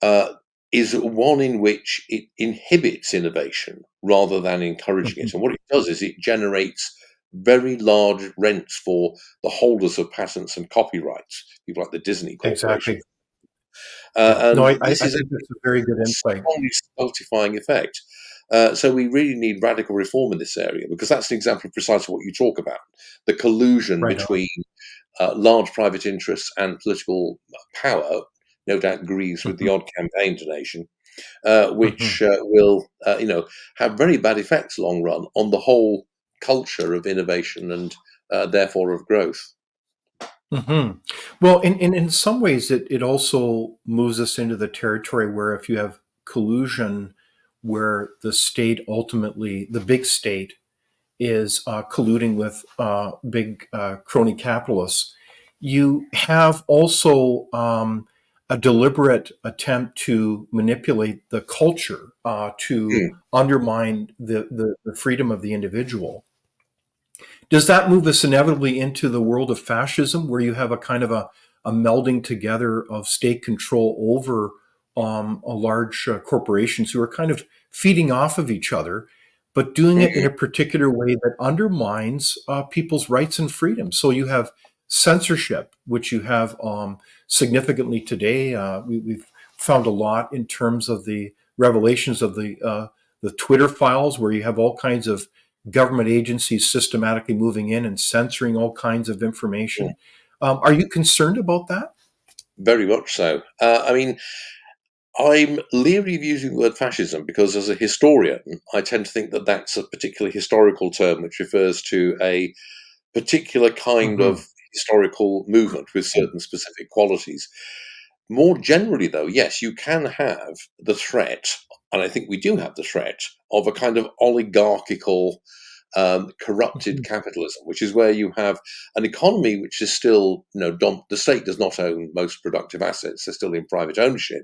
uh, is one in which it inhibits innovation rather than encouraging Mhm. it. And what it does is it generates very large rents for the holders of patents and copyrights, people like the Disney Corporation. Exactly. Yeah. No, And I this is think that's a very good a insight. strongly stultifying effect. So we really need radical reform in this area, because that's an example of precisely what you talk about, the collusion Right on. between large private interests and political power, no doubt agrees with the Mhm. odd campaign donation, Mhm. which will, have very bad effects long run on the whole culture of innovation and therefore of growth. Mhm. Well, in some ways, it also moves us into the territory where if you have collusion, where the state ultimately, the big state, is colluding with big crony capitalists, you have also a deliberate attempt to manipulate the culture to Hmm. undermine the freedom of the individual. Does that move us inevitably into the world of fascism, where you have a kind of a melding together of state control over a large corporations who are kind of feeding off of each other, but doing it in Mhm. a particular way that undermines people's rights and freedoms? So you have censorship, which you have significantly today. We've found a lot in terms of the revelations of the Twitter files, where you have all kinds of government agencies systematically moving in and censoring all kinds of Mm. information. Are you concerned about that? Very much so. I mean, I'm leery of using the word fascism because, as a historian, I tend to think that that's a particular historical term which refers to a particular kind Hmm. of historical movement with certain specific qualities. More generally, though, yes, you can have the threat, and I think we do have the threat of a kind of oligarchical, corrupted Hmm. capitalism, which is where you have an economy which is still, the state does not own most productive assets; they're still in private ownership,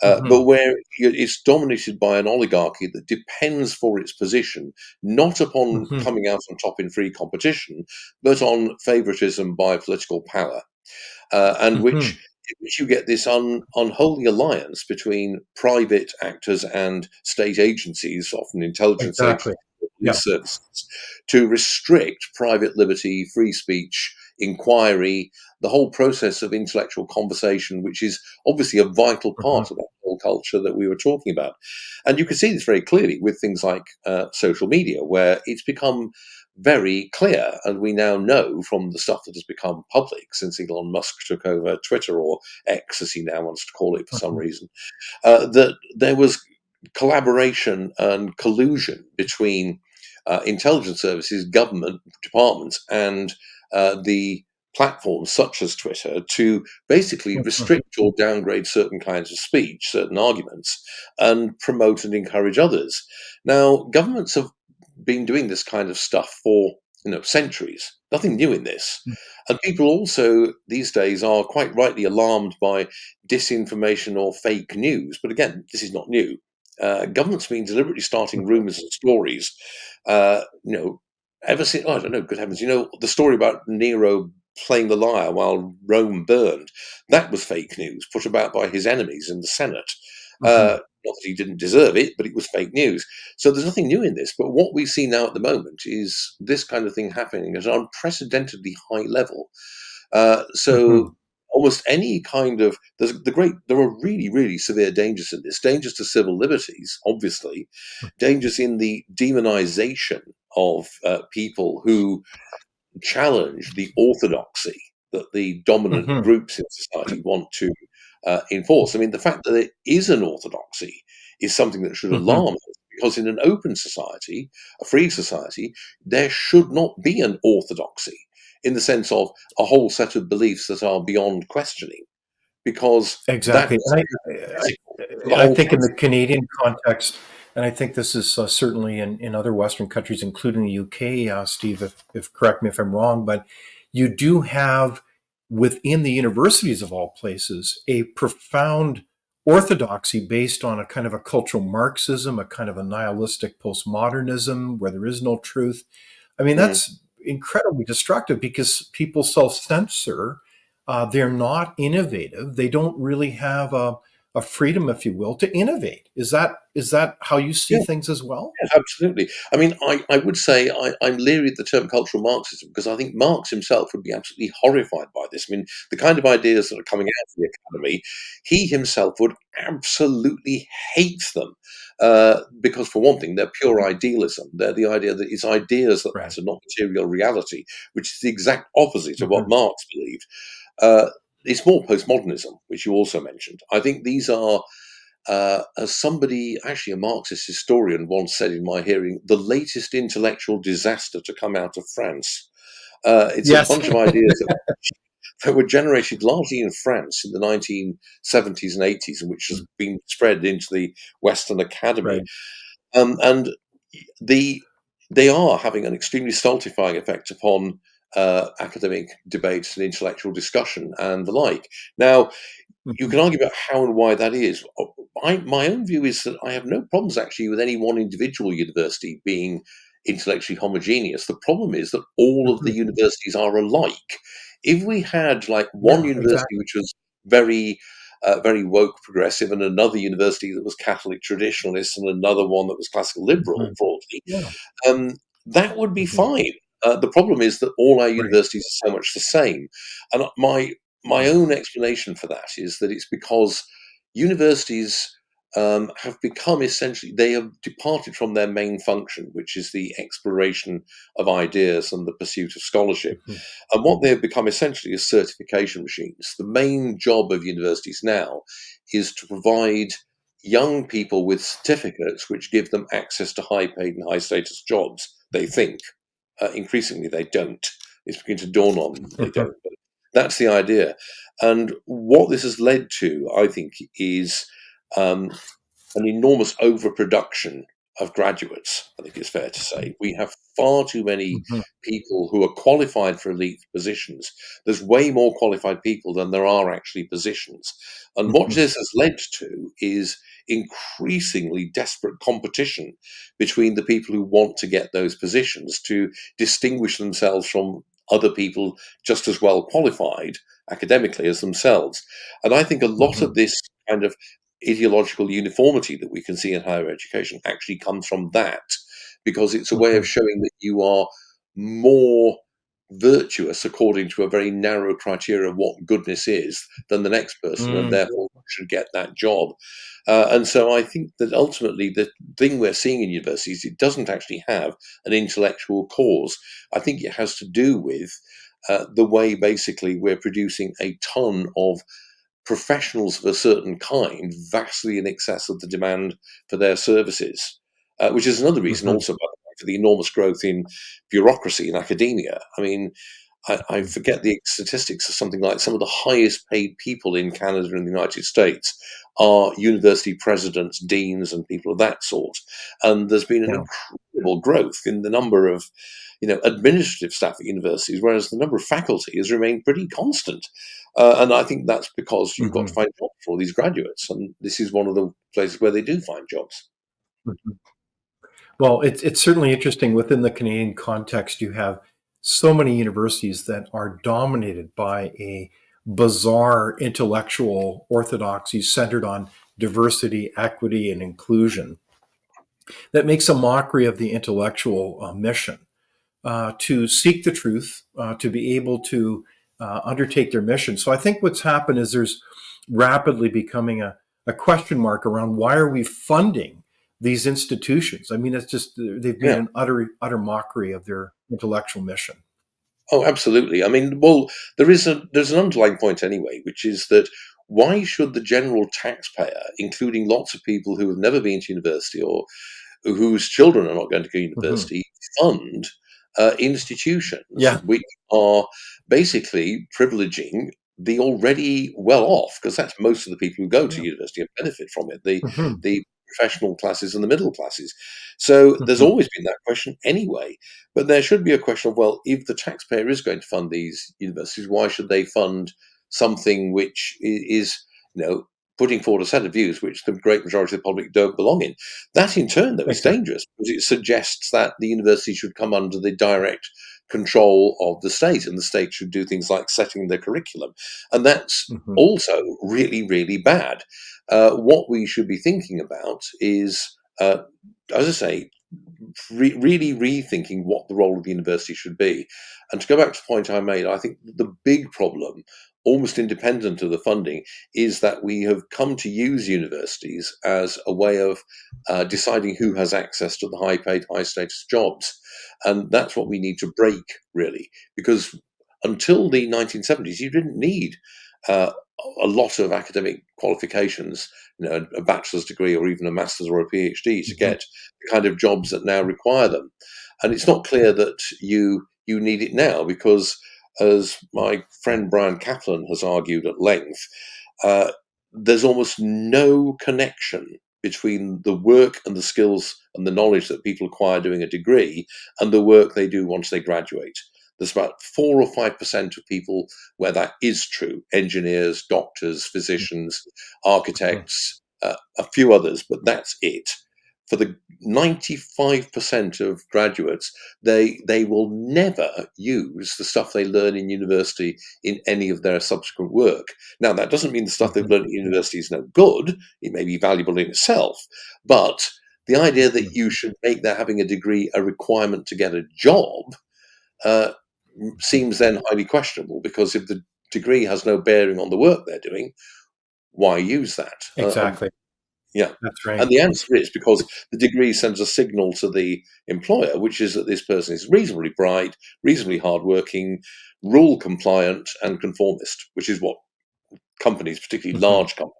but Hmm. where it's dominated by an oligarchy that depends for its position not upon Hmm. coming out on top in free competition, but on favoritism by political power, and Hmm. which you get this unholy alliance between private actors and state agencies, often intelligence agencies, Exactly. Yeah. police services, to restrict private liberty, free speech, inquiry, the whole process of intellectual conversation, which is obviously a vital Hmm. part of that whole culture that we were talking about. And you can see this very clearly with things like social media, where it's become very clear, and we now know from the stuff that has become public since Elon Musk took over Twitter, or X as he now wants to call it for some Hmm. reason, that there was collaboration and collusion between intelligence services, government departments, and the platforms such as Twitter to basically Hmm. restrict or downgrade certain kinds of speech, certain arguments, and promote and encourage others. Now, governments have been doing this kind of stuff for centuries. Nothing new in this. And people also these days are quite rightly alarmed by disinformation or fake news. But again, this is not new. Governments been deliberately starting rumors and stories. Uh, you know, ever since, I don't know, good heavens, the story about Nero playing the lyre while Rome burned. That was fake news put about by his enemies in the Senate. Hmm. Not that he didn't deserve it, but it was fake news. So there's nothing new in this. But what we see now at the moment is this kind of thing happening at an unprecedentedly high level. Hmm. So almost any kind of there are really, really severe dangers in this. Dangers to civil liberties, obviously. Dangers in the demonization of people who challenge the orthodoxy that the dominant Hmm. groups in society want to enforce. I mean, the fact that there is an orthodoxy is something that should Hmm. alarm us, because in an open society, a free society, there should not be an orthodoxy in the sense of a whole set of beliefs that are beyond questioning, because Exactly. that's critical to the I whole think in the process. Canadian context, and I think this is certainly in other Western countries, including the UK, Steve, if correct me if I'm wrong, but you do have within the universities of all places a profound orthodoxy based on a kind of a cultural Marxism, a kind of a nihilistic postmodernism where there is no truth. I mean, Mm. that's incredibly destructive because people self-censor. They're not innovative. They don't really have a freedom, if you will, to innovate. Is that how you see Yeah. things as well? Yeah, absolutely. I mean, I would say I'm leery of the term cultural Marxism, because I think Marx himself would be absolutely horrified by this. I mean, the kind of ideas that are coming out of the academy, he himself would absolutely hate them. Because, for one thing, they're pure idealism. They're the idea that it's ideas that Right. matter, not material reality, which is the exact opposite of what Hmm. Marx believed. Uh, it's more postmodernism, which you also mentioned. I think these are as somebody, actually a Marxist historian, once said in my hearing, the latest intellectual disaster to come out of France. It's a Yes. bunch of ideas that were generated largely in France in the 1970s and 80s, and which has been spread into the Western Academy. Right. And the they are having an extremely stultifying effect upon academic debates and intellectual discussion and the like. Now, you Hmm. can argue about how and why that is. My own view is that I have no problems actually with any one individual university being intellectually homogeneous. The problem is that all of the Hmm. universities are alike. If we had like one Yeah. university Exactly. which was very very woke progressive, and another university that was Catholic traditionalist, and another one that was classical liberal Hmm. broadly, Yeah. um, that would be Hmm. fine. The problem is that all our Right. universities are so much the same, and my Right. own explanation for that is that it's because universities have become essentially, they have departed from their main function, which is the exploration of ideas and the pursuit of scholarship. Mhm. And what they have become essentially is certification machines. The main job of universities now is to provide young people with certificates which give them access to high paid and high status jobs, they think. Increasingly, they don't. It's beginning to dawn on them they don't. But that's the idea. And what this has led to, I think, is um, an enormous overproduction of graduates. I think it's fair to say we have far too many Mhm. people who are qualified for elite positions. There's way more qualified people than there are actually positions. And what Mhm. this has led to is increasingly desperate competition between the people who want to get those positions to distinguish themselves from other people just as well qualified academically as themselves. And I think a lot Mhm. of this kind of ideological uniformity that we can see in higher education actually comes from that, because it's a way of Mhm. showing that you are more virtuous according to a very narrow criteria of what goodness is than the next person, and Mm. therefore should get that job. And so I think that ultimately the thing we're seeing in universities, it doesn't actually have an intellectual cause. I think it has to do with the way basically we're producing a ton of professionals of a certain kind vastly in excess of the demand for their services, which is another reason Mhm. also, by the way, for the enormous growth in bureaucracy in academia. I mean, I Mhm. forget the statistics of something like some of the highest paid people in Canada and the United States are university presidents, deans, and people of that sort. And there's been an Yeah. incredible growth in the number of, administrative staff at universities, whereas the number of faculty has remained pretty constant. And I think that's because you've got to Mhm. find jobs for all these graduates, and this is one of the places where they do find jobs. Mhm. Well, it's certainly interesting within the Canadian context. You have so many universities that are dominated by a bizarre intellectual orthodoxy centered on diversity, equity, and inclusion that makes a mockery of the intellectual mission to seek the truth, to be able to undertake their mission. So I think what's happened is there's rapidly becoming a question mark around why are we funding these institutions? I mean, it's just they've made Yeah. an utter mockery of their intellectual mission. Oh, absolutely. I mean, well, there's an underlying point anyway, which is that why should the general taxpayer, including lots of people who have never been to university or whose children are not going to go to Hmm. university, fund institutions Yeah. which are basically privileging the already well off, because that's most of the people who go to Yeah. university and benefit from it, the Hmm. the professional classes and the middle classes. So there's Hmm. always been that question anyway. But there should be a question of, well, if the taxpayer is going to fund these universities, why should they fund something which is, putting forward a set of views which the great majority of the public don't belong in? That in turn, though, is Exactly. dangerous, because it suggests that the university should come under the direct control of the state, and the state should do things like setting the curriculum. And that's Hmm. also really, really bad. What we should be thinking about is, as I say, really rethinking what the role of the university should be. And to go back to the point I made, I think the big problem, almost independent of the funding, is that we have come to use universities as a way of deciding who has access to the high paid, high status jobs. And that's what we need to break, really, because until the 1970s, you didn't need uh, a lot of academic qualifications, a bachelor's degree or even a master's or a PhD to Hmm. get the kind of jobs that now require them. And it's not clear that you need it now, because, as my friend Brian Kaplan has argued at length, uh, there's almost no connection between the work and the skills and the knowledge that people acquire doing a degree and the work they do once they graduate. There's about 4 or 5% of people where that is true: engineers, doctors, physicians, architects, a few others, but that's it. For the 95% of graduates, they will never use the stuff they learn in university in any of their subsequent work. Now, that doesn't mean the stuff they've Hmm. learned at university is no good. It may be valuable in itself, but the idea that Hmm. you should make that having a degree a requirement to get a job uh, seems then highly questionable, because if the degree has no bearing on the work they're doing, why use that? Exactly. Yeah. That's right. And the answer is because the degree sends a signal to the employer, which is that this person is reasonably bright, reasonably hardworking, rule compliant, and conformist, which is what companies, particularly Hmm. large companies,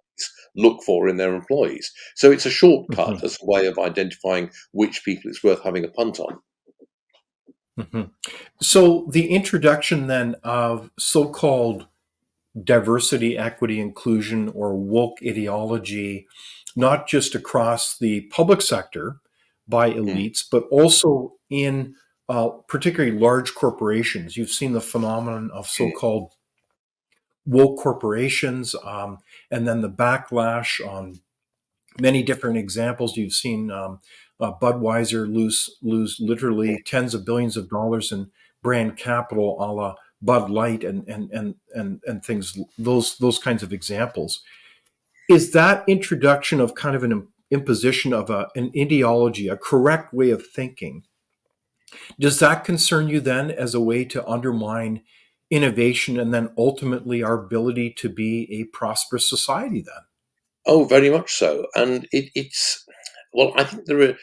look for in their employees. So it's a shortcut Hmm. as a way of identifying which people it's worth having a punt on. Hmm. So the introduction then of so-called diversity, equity, inclusion, or woke ideology, not just across the public sector by Mm, elites, but also in particularly large corporations. You've seen the phenomenon of mm, so-called woke corporations, and then the backlash on many different examples. You've seen Budweiser lose literally tens of billions of dollars in brand capital, a la Bud Light, and things. Those kinds of examples. Is that introduction of kind of an imposition of an ideology, a correct way of thinking? Does that concern you then as a way to undermine innovation and then ultimately our ability to be a prosperous society then? Oh, very much so. And it's well, I think there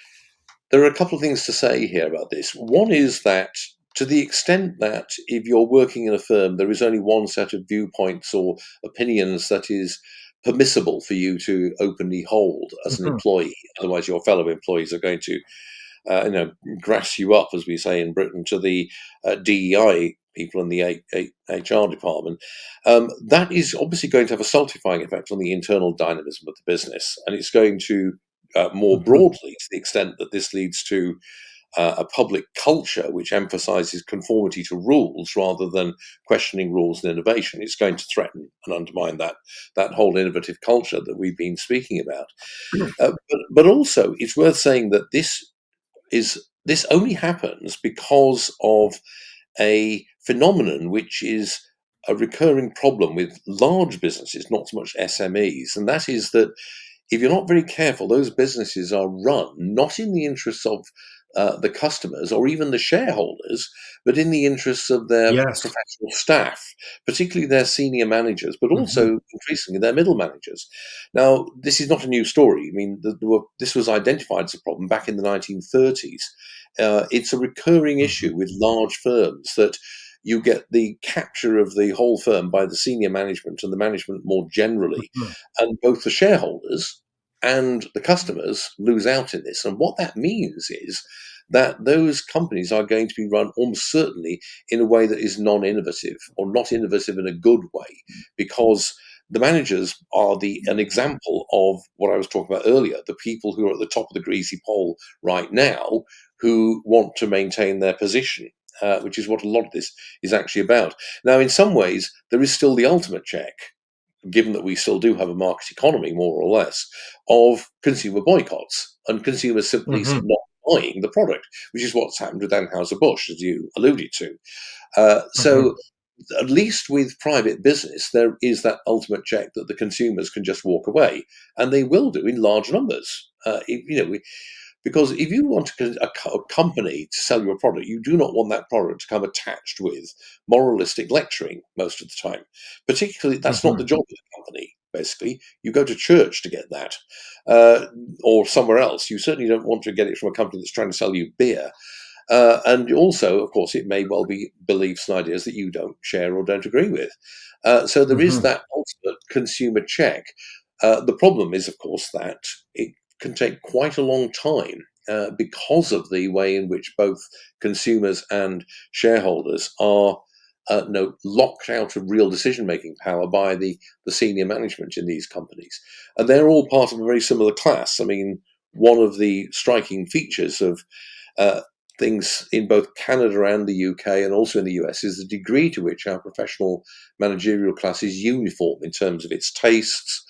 are a couple of things to say here about this. One is that to the extent that if you're working in a firm, there is only one set of viewpoints or opinions that is permissible for you to openly hold as an Mhm. employee. Otherwise, your fellow employees are going to, you know, grass you up, as we say in Britain, to the DEI people in the HR department. That is obviously going to have a stultifying effect on the internal dynamism of the business, and it's going to more Mhm. broadly, to the extent that this leads to a public culture which emphasizes conformity to rules rather than questioning rules and innovation. It's going to threaten and undermine that whole innovative culture that we've been speaking about. But also, it's worth saying that this only happens because of a phenomenon which is a recurring problem with large businesses, not so much SMEs, and that is that if you're not very careful, those businesses are run not in the interests of the customers or even the shareholders, but in the interests of their Yes. professional staff, particularly their senior managers, but Mhm. also increasingly their middle managers. Now, this is not a new story. I mean, this was identified as a problem back in the 1930s. It's a recurring Mhm. issue with large firms that you get the capture of the whole firm by the senior management and the management more generally, Mhm. and both the shareholders and the customers lose out in this. And what that means is that those companies are going to be run almost certainly in a way that is non innovative or not innovative in a good way, because the managers are an example of what I was talking about earlier, the people who are at the top of the greasy pole right now who want to maintain their position. Which is what a lot of this is actually about. Now, in some ways, there is still the ultimate check, given that we still do have a market economy, more or less, of consumer boycotts and consumers simply Mhm. not buying the product, which is what's happened with Anheuser-Busch, as you alluded to. Mhm. So at least with private business, there is that ultimate check that the consumers can just walk away, and they will do in large numbers. Because if you want a company to sell you a product, you do not want that product to come attached with moralistic lecturing most of the time. Particularly, that's not the Mhm. job of the company. Basically, you go to church to get that, uh, or somewhere else. You certainly don't want to get it from a company that's trying to sell you beer. And also, of course, it may well be beliefs and ideas that you don't share or don't agree with. So there is Mhm. that ultimate consumer check. The problem is, of course, that it can take quite a long time because of the way in which both consumers and shareholders are no, locked out of real decision making power by the senior management in these companies. And they're all part of a very similar class. I mean, one of the striking features of uh, things in both Canada and the UK and also in the US is the degree to which our professional managerial class is uniform in terms of its tastes,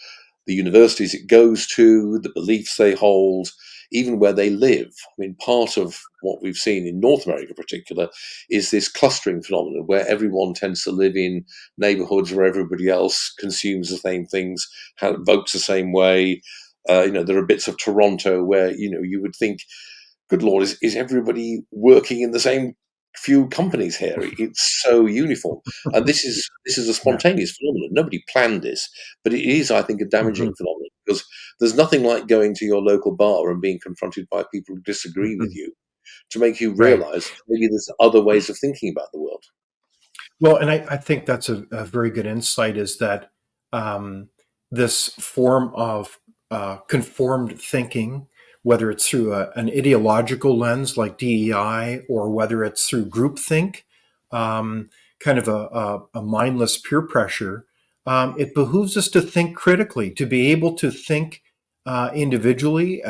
the universities it goes to, the beliefs they hold, even where they live. I mean, part of what we've seen in North America, in particular, is this clustering phenomenon where everyone tends to live in neighborhoods where everybody else consumes the same things, votes the same way. There are bits of Toronto where you would think, good lord, is everybody working in the same few companies here. It's so uniform, and this is a Yeah. spontaneous phenomenon. Nobody planned this, but it is, I think, a Hmm. damaging phenomenon because there's nothing like going to your local bar and being confronted by people who disagree with Hmm. you to make you Right. realise maybe there's other ways of thinking about the world. Well, and I think that's a very good insight is that um, this form of conformed thinking, whether it's through an ideological lens like DEI or whether it's through groupthink, um, kind of a mindless peer pressure, it behooves us to think critically, to be able to think individually.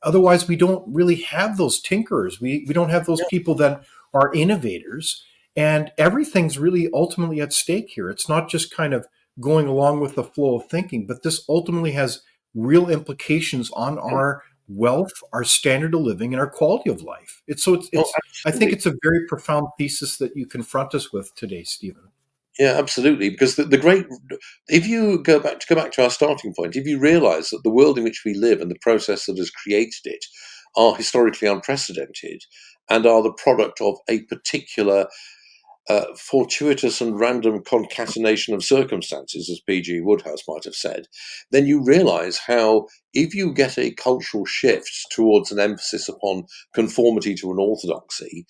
Otherwise, we don't really have those tinkerers. We don't have those people that are innovators, and everything's really ultimately at stake here. It's not just kind of going along with the flow of thinking, but this ultimately has real implications on our wealth, our standard of living, and our quality of life. Oh, I think absolutely. it's a very profound thesis that you confront us with today, Stephen. Yeah, absolutely. Because the great, if you go back to our starting point, if you realise that the world in which we live and the process that has created it are historically unprecedented and are the product of a particular fortuitous and random concatenation of circumstances, as P.G. Wodehouse might have said, then you realize how, if you get a cultural shift towards an emphasis upon conformity to an orthodoxy,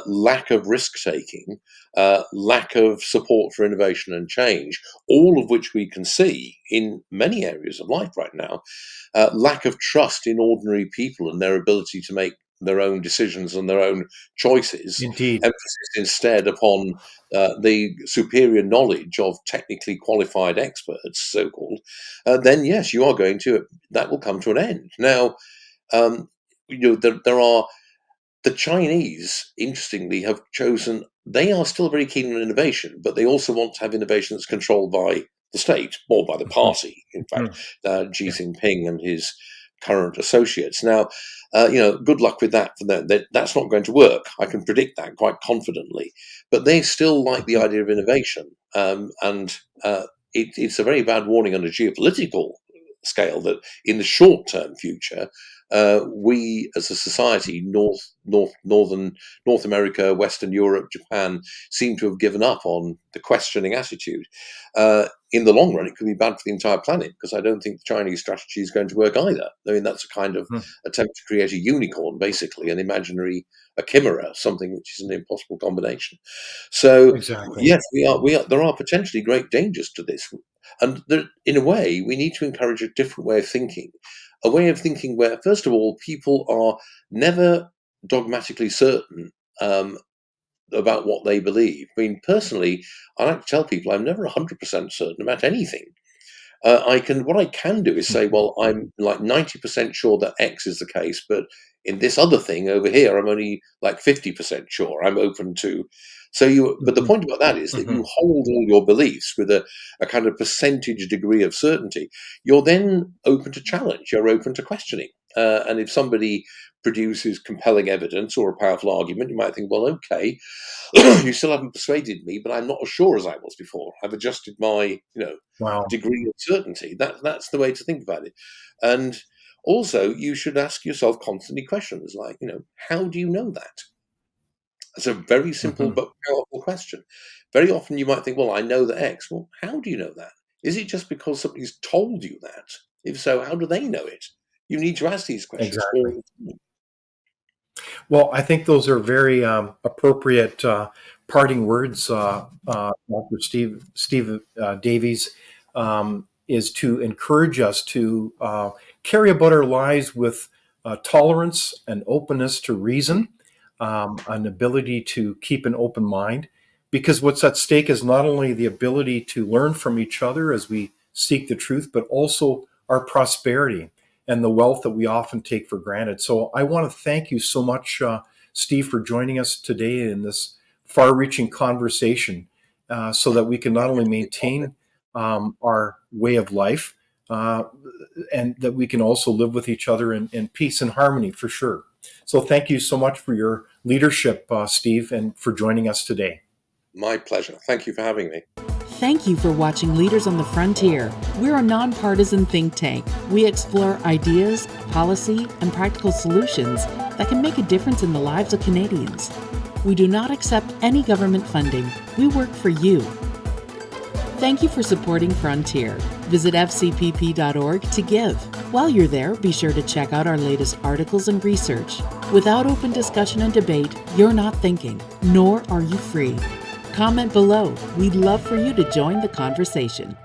lack of risk taking, lack of support for innovation and change, all of which we can see in many areas of life right now, lack of trust in ordinary people and their ability to make their own decisions and their own choices, Indeed. emphasis instead upon the superior knowledge of technically qualified experts, so called, then yes, you are going to, that will come to an end. Now, um, there are the Chinese, interestingly, have chosen, they are still very keen on innovation, but they also want to have innovation that's controlled by the state or by the Mhm. party, in fact, Mhm. Xi Yeah. Jinping and his current associates. Now, good luck with that for them. That's not going to work. I can predict that quite confidently. But they still like the Mhm. idea of innovation. And it's a very bad warning on a geopolitical scale that in the short term future, we as a society, North America, Western Europe, Japan, seem to have given up on the questioning attitude. In the long run, it could be bad for the entire planet because I don't think the Chinese strategy is going to work either. I mean, that's a kind of Mhm. attempt to create a unicorn, basically, an imaginary, a chimera, something which is an impossible combination. So, Exactly. yes, there are potentially great dangers to this. And there, in a way, we need to encourage a different way of thinking, a way of thinking where, first of all, people are never dogmatically certain about what they believe. I mean, personally, I like to tell people I'm never 100% certain about anything. What I can do is say, Mhm. well, I'm like 90% sure that X is the case, but in this other thing over here, I'm only like 50% sure. I'm open to. But the Mhm. point about that is that you Mhm. hold all your beliefs with a kind of percentage degree of certainty. You're then open to challenge. You're open to questioning. And if somebody produces compelling evidence or a powerful argument, you might think, well, okay, you still haven't persuaded me, but I'm not as sure as I was before. I've adjusted my, Wow. degree of certainty. That's the way to think about it. And also, you should ask yourself constantly questions like, how do you know that? It's a very simple Mhm. but powerful question. Very often you might think, well, I know that X. Well, how do you know that? Is it just because somebody's told you that? If so, how do they know it? You need to ask these questions Exactly. all the time. Well, I think those are very appropriate parting words, Dr. Steve Davies, is to encourage us to carry about our lives with tolerance and openness to reason, an ability to keep an open mind, because what's at stake is not only the ability to learn from each other as we seek the truth, but also our prosperity and the wealth that we often take for granted. So I want to thank you so much, Steve, for joining us today in this far-reaching conversation, so that we can not only maintain our way of life, uh, and that we can also live with each other in peace and harmony for sure. So thank you so much for your leadership, Steve, and for joining us today. My pleasure. Thank you for having me. Thank you for watching Leaders on the Frontier. We're a nonpartisan think tank. We explore ideas, policy, and practical solutions that can make a difference in the lives of Canadians. We do not accept any government funding. We work for you. Thank you for supporting Frontier. Visit fcpp.org to give. While you're there, be sure to check out our latest articles and research. Without open discussion and debate, you're not thinking, nor are you free. Comment below. We'd love for you to join the conversation.